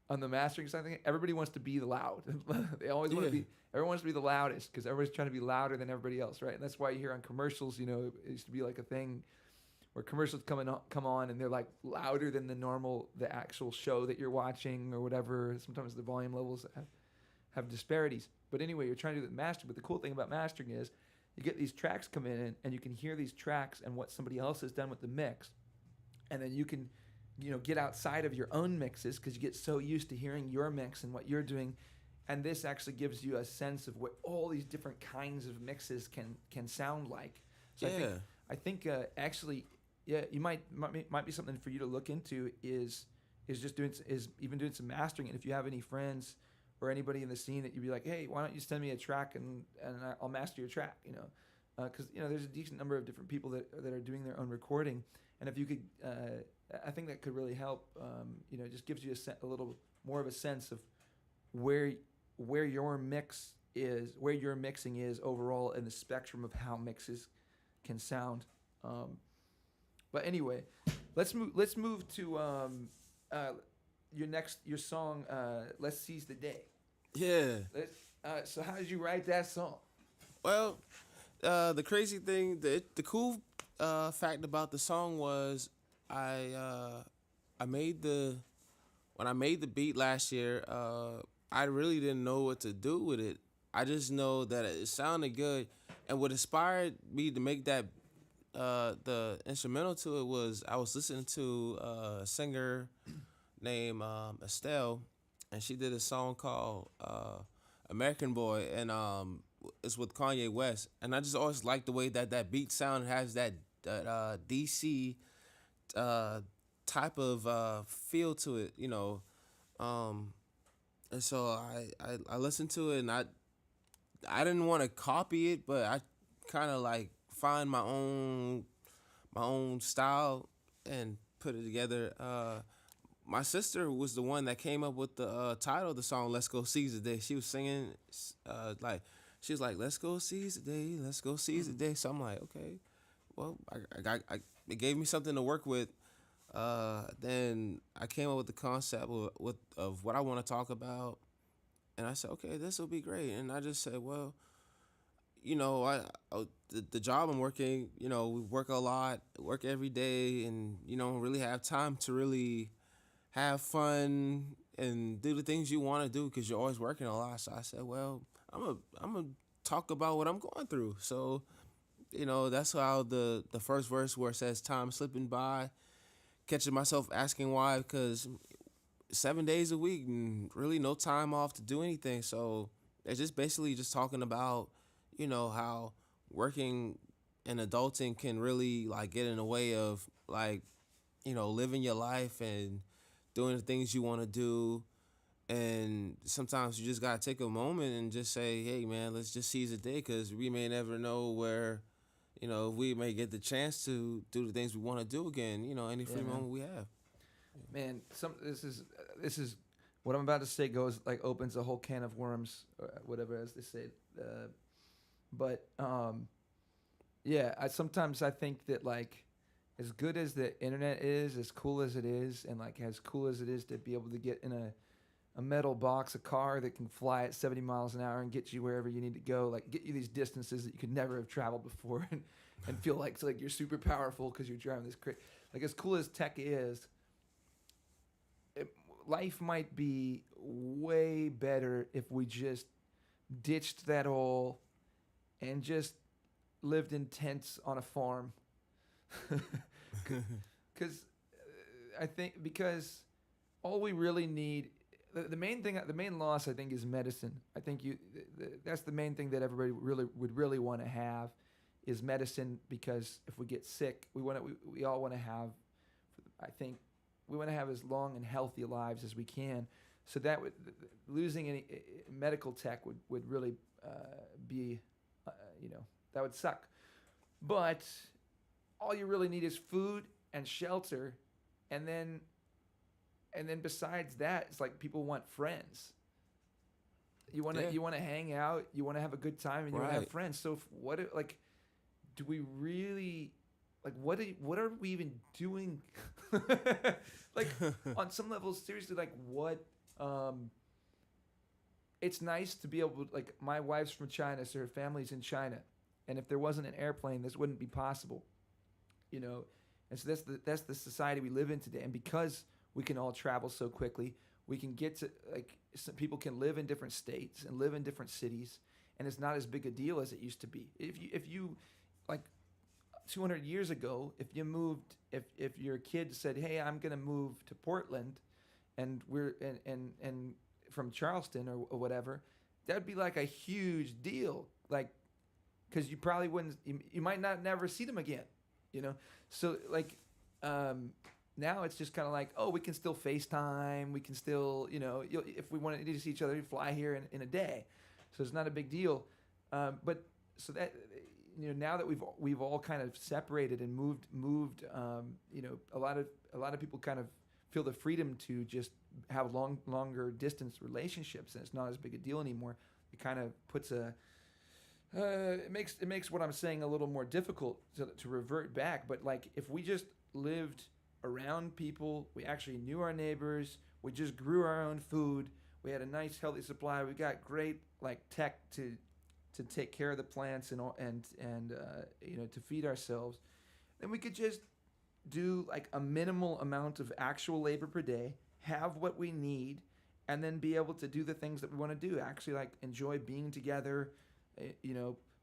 on the mastering side thing. Everybody wants to be loud. They always want to be. Everyone wants to be the loudest because everybody's trying to be louder than everybody else, right? And that's why you hear on commercials. It used to be like a thing where commercials come on and they're like louder than the actual show that you're watching or whatever. Sometimes the volume levels have disparities. But anyway, you're trying to do the master. But the cool thing about mastering is you get these tracks come in and you can hear these tracks and what somebody else has done with the mix, and then you can get outside of your own mixes because you get so used to hearing your mix and what you're doing, and this actually gives you a sense of what all these different kinds of mixes can sound like. So Yeah. I think actually, yeah, you might be something for you to look into is even doing some mastering. And if you have any friends or anybody in the scene that you'd be like, hey, why don't you send me a track and I'll master your track, because there's a decent number of different people that are doing their own recording, and if you could, I think that could really help. It just gives you a little more of a sense of where your mixing is overall in the spectrum of how mixes can sound. But anyway, let's move to your song. Let's Seize the Day. Yeah. So how did you write that song? Well, the crazy thing, the cool fact about the song was when I made the beat last year, I really didn't know what to do with it. I just know that it sounded good, and what inspired me to make that the instrumental to it was I was listening to a singer named Estelle, and she did a song called American Boy, and it's with Kanye West, and I just always liked the way that beat sound has that DC type of feel to it, and so I listened to it, and I didn't want to copy it, but I kind of like find my own style and put it together. My sister was the one that came up with the title of the song, Let's Go Seize the Day. She was singing, she was like, let's go seize the day, let's go seize the day. So I'm like, okay, well, it gave me something to work with. Then I came up with the concept of what I want to talk about. And I said, okay, this will be great. And I just said, well, the job I'm working, we work a lot, work every day, and, don't really have time to really have fun and do the things you want to do because you're always working a lot. So I said, well, I'm gonna talk about what I'm going through. So, that's how the first verse where it says time slipping by, catching myself asking why, because 7 days a week and really no time off to do anything. So it's just basically just talking about, how working and adulting can really like get in the way of like, living your life and doing the things you want to do. And sometimes you just got to take a moment and just say, hey, man, let's just seize the day because we may never know where, we may get the chance to do the things we want to do again, any free moment we have. Man, this is what I'm about to say opens a whole can of worms, or whatever, as they say. Sometimes I think that like, as good as the internet is, as cool as it is, and like as cool as it is to be able to get in a metal box, a car that can fly at 70 miles an hour and get you wherever you need to go, like get you these distances that you could never have traveled before, and feel like it's like you're super powerful because you're driving this like as cool as tech is, life might be way better if we just ditched that all and just lived in tents on a farm. Because all we really need, the main loss I think is medicine. I think that's the main thing that everybody would really want to have is medicine, because if we get sick, we all want to have, I think we want to have as long and healthy lives as we can. So that losing any medical tech would really be, that would suck. But all you really need is food and shelter, and then besides that, it's like people want friends. You want to hang out, you want to have a good time, and you want to have friends. So do we really, like, what are we even doing? Like on some levels, seriously, like what? It's nice to be able to, like, my wife's from China, so her family's in China, and if there wasn't an airplane, this wouldn't be possible. And so that's the society we live in today. And because we can all travel so quickly, we can get to, like, some people can live in different states and live in different cities, and it's not as big a deal as it used to be. If you like 200 years ago, if your kid said, "Hey, I'm gonna move to Portland," and we're and from Charleston or whatever, that'd be like a huge deal, like, because you probably wouldn't, you might not never see them again. So like now it's just kind of like, oh, we can still FaceTime, we can still, if we want to see each other, we fly here in a day, so it's not a big deal. But so that, now that we've all kind of separated and moved, a lot of people kind of feel the freedom to just have longer distance relationships, and it's not as big a deal anymore. It kind of puts it makes what I'm saying a little more difficult to revert back. But like, if we just lived around people, we actually knew our neighbors, we just grew our own food, we had a nice healthy supply, we got great like tech to take care of the plants and to feed ourselves, then we could just do like a minimal amount of actual labor per day, have what we need, and then be able to do the things that we want to do. Actually, like, enjoy being together,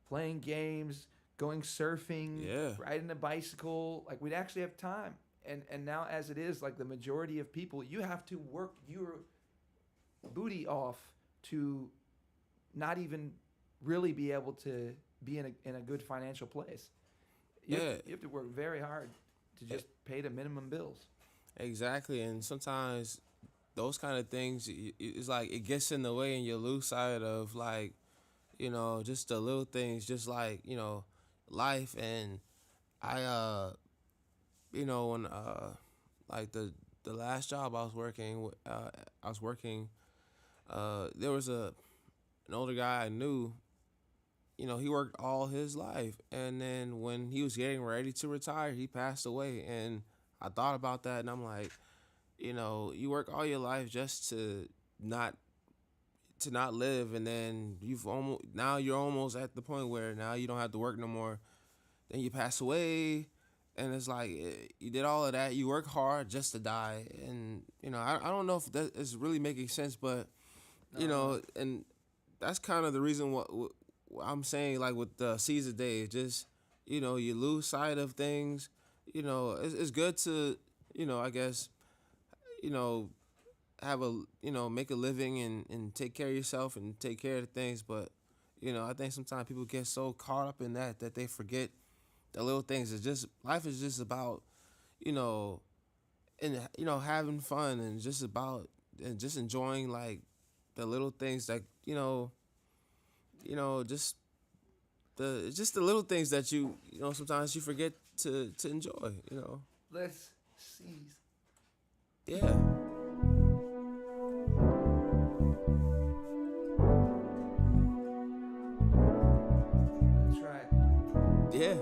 playing games, going surfing, riding a bicycle. Like, we'd actually have time. And now, as it is, like, the majority of people, you have to work your booty off to not even really be able to be in a good financial place. You have to work very hard to just pay the minimum bills. Exactly. And sometimes those kind of things, it's like it gets in the way and you lose sight of, like, just the little things, just like, life. And I, when, like the last job I was working, there was an older guy I knew. He worked all his life, and then when he was getting ready to retire, he passed away. And I thought about that, and I'm like, you work all your life just to not live, and then you're almost at the point where now you don't have to work no more. Then you pass away, and it's like, you did all of that. You work hard just to die, and I don't know if that is really making sense, but and that's kind of the reason what I'm saying, like, with the season day, just, you lose sight of things. It's good to, I guess, have make a living and take care of yourself and take care of the things. But, I think sometimes people get so caught up in that they forget the little things. It's just, life is just about, having fun, and just about, and just enjoying, like, the little things that, just the little things that sometimes you forget to enjoy, Let's seize. Yeah. That's right. Yeah.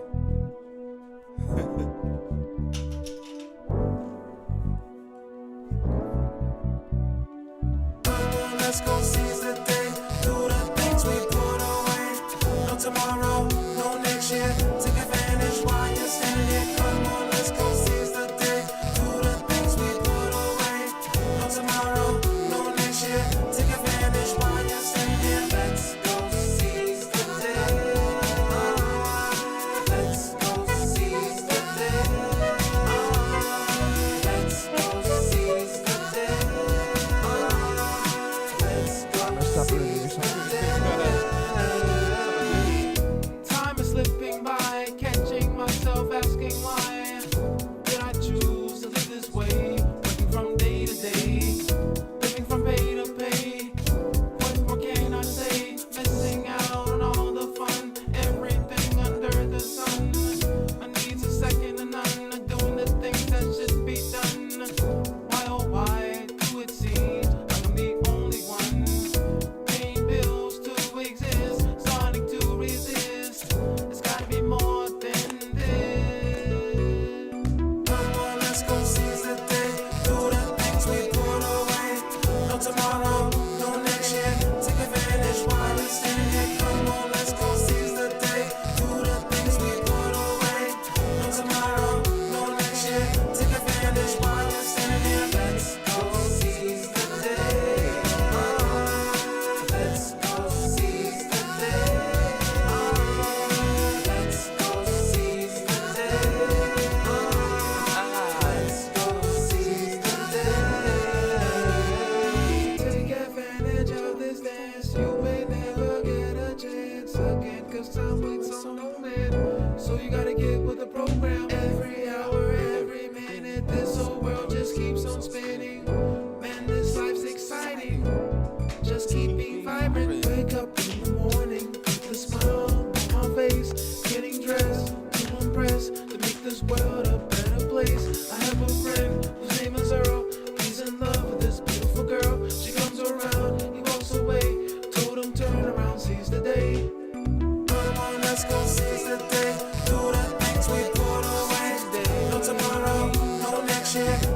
Let's go seize the day. Do the things we put away. No tomorrow, no next year. Take advantage while you're standing here. Come on, let's go seize the day. Do the things we put away. No tomorrow, no next year. Take advantage while you're standing here. Let's go seize the day. Let's go seize the day. Let's go seize the day. Let's go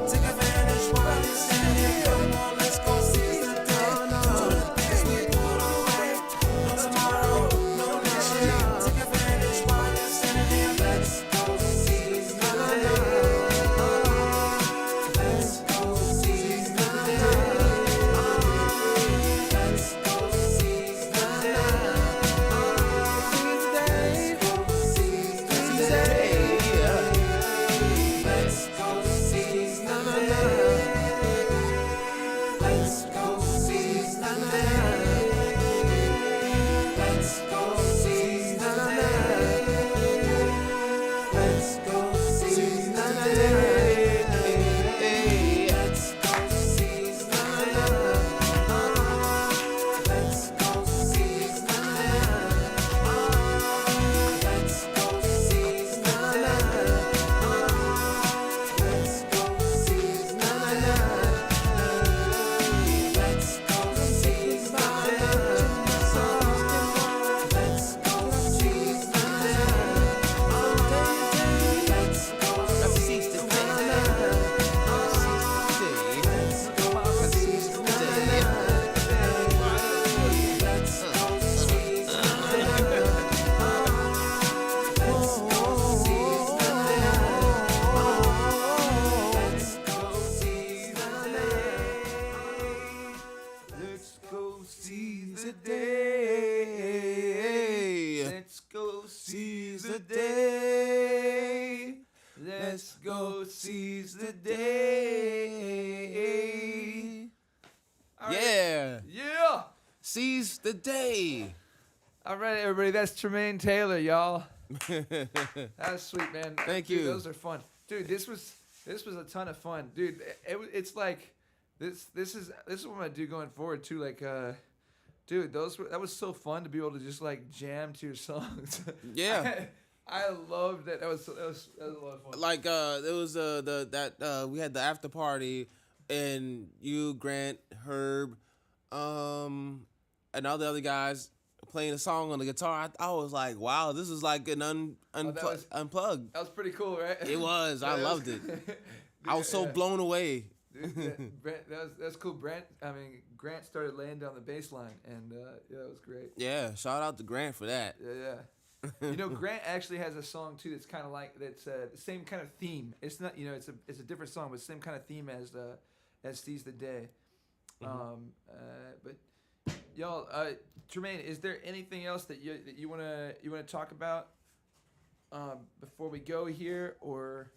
Take advantage while you're standing here. Come on, let's go seize the day. Do the things we put away. No tomorrow, no next year. Take advantage while you're standing here. Let's go seize the day. Let's go seize the day. Let's go seize the day. Let's go seize the day. Let's go seize the day. Let's go seize the day. Let's go seize the day. Let's go seize the day. Let's go seize the day. Let's go seize the day. Let's go seize the day. Let's go seize the day. Let's go seize the day. Let's go seize the day. Let's go seize the Let's go seize the day. Let's go seize the day. Let's go seize the day. All right. Yeah. Yeah. Seize the day. All right, everybody. That's Tramaine Taylor, y'all. That was sweet, man. Thank Dude, you. Those are fun, dude. This was a ton of fun, dude. It's like this is what I'm gonna do going forward too. Like, dude, that was so fun to be able to just like jam to your songs. Yeah. I loved that. That was a lot of fun. Like there was we had the after party, and you, Grant, Herb, and all the other guys playing a song on the guitar. I was like, wow, this is like an unplugged. That was pretty cool, right? It was. I loved it. I was so blown away. Dude, that's cool. Grant started laying down the bass line, and yeah, it was great. Yeah, shout out to Grant for that. Yeah. You know, Grant actually has a song too that's kind of like that's the same kind of theme. It's not, it's a different song, but same kind of theme as Seize the Day. But y'all, Tramaine, is there anything else that you wanna talk about before we go here, or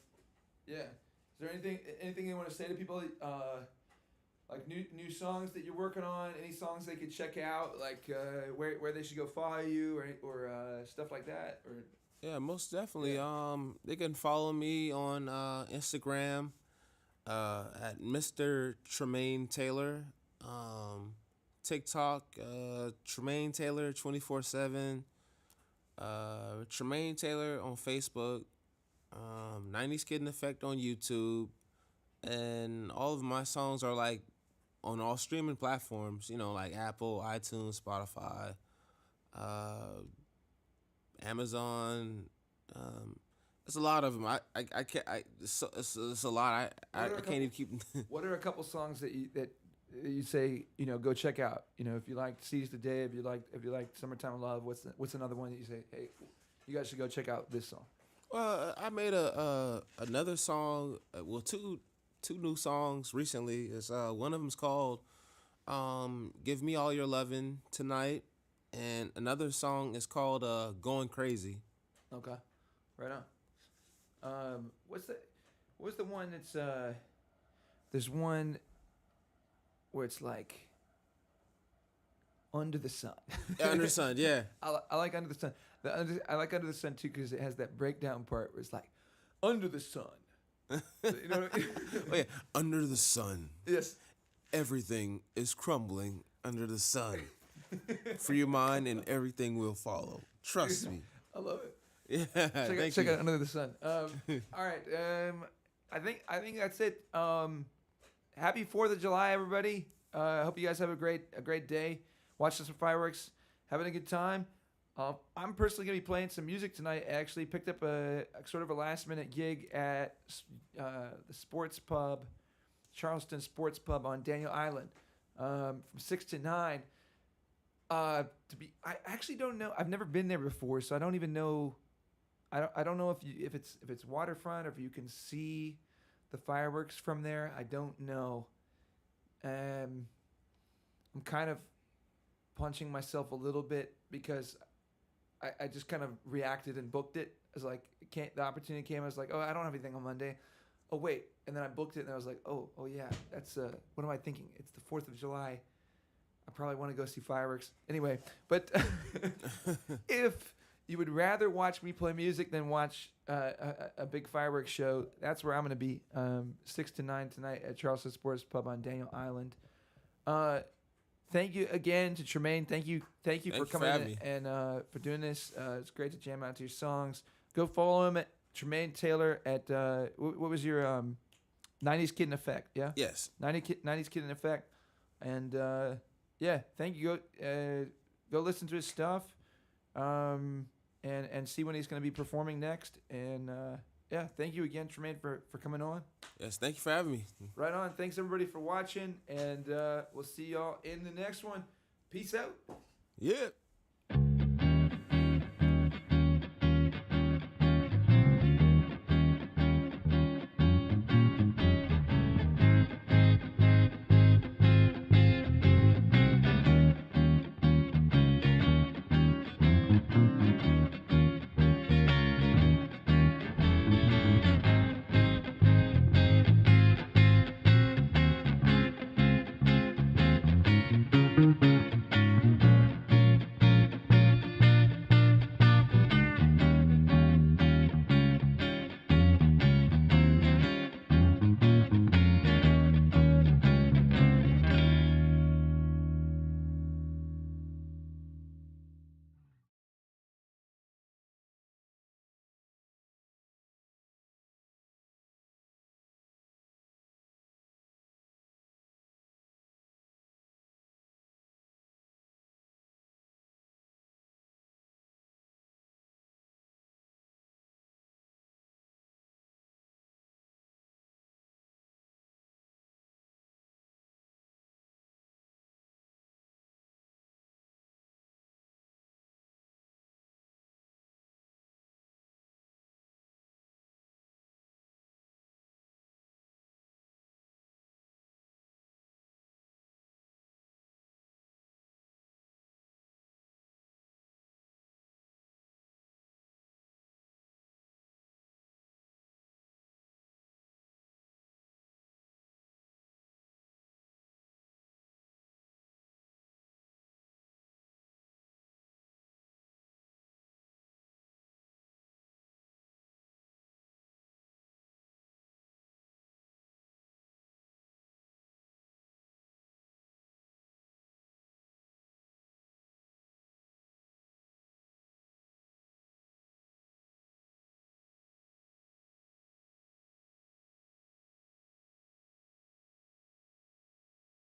yeah? Is there anything you want to say to people? Like new songs that you're working on, any songs they could check out, like where they should go follow you, or stuff like that, or Yeah, most definitely. They can follow me on Instagram at Mr. Tramaine Taylor. TikTok, Tramaine Taylor 24/7. Tramaine Taylor on Facebook. 90s Kid Effect on YouTube. And all of my songs are like on all streaming platforms, like Apple, iTunes, Spotify, Amazon. It's a lot of them. I can't. It's a lot. I can't even keep. What are a couple songs that you say go check out? If you like Seize the Day, if you like Summertime Love, what's another one that you say, hey, you guys should go check out this song? Well, I made another song. Well, two new songs recently. Is one of them's called "Give Me All Your Lovin' Tonight," and another song is called "Going Crazy." Okay, right on. What's the one that's there's one where it's like Under the Sun. Under the Sun, yeah. I like Under the Sun. I like Under the Sun too because it has that breakdown part where it's like Under the Sun. You know what I mean? Oh yeah, under the sun. Yes. Everything is crumbling under the sun. Free your mind and everything will follow. Trust me. I love it. Yeah. Check out Under the Sun. All right. I think that's it. Happy 4th of July, everybody. I hope you guys have a great day. Watching some fireworks, having a good time. I'm personally gonna be playing some music tonight. I actually picked up a sort of a last minute gig at the sports pub, Charleston Sports Pub on Daniel Island, from 6 to 9. I actually don't know. I've never been there before, so I don't even know. I don't know if it's waterfront or if you can see the fireworks from there. I don't know. I'm kind of punching myself a little bit because I just kind of reacted and booked it. I was like, the opportunity came. I was like, oh, I don't have anything on Monday. Oh wait, and then I booked it, and I was like, oh yeah, that's what am I thinking? It's the 4th of July. I probably want to go see fireworks anyway. But if you would rather watch me play music than watch a big fireworks show, that's where I'm going to be, 6 to 9 tonight at Charleston Sports Pub on Daniel Island. Thank you again to Tramaine. Thank you for coming in and for doing this. It's great to jam out to your songs. Go follow him at Tramaine Taylor at what was your 90s Kid in Effect? Yeah. Yes. 90s Kid in Effect, and yeah. Thank you. Go listen to his stuff, and see when he's going to be performing next. And yeah, thank you again, Tramaine, for coming on. Yes, thank you for having me. Right on. Thanks everybody for watching, and we'll see y'all in the next one. Peace out. Yeah.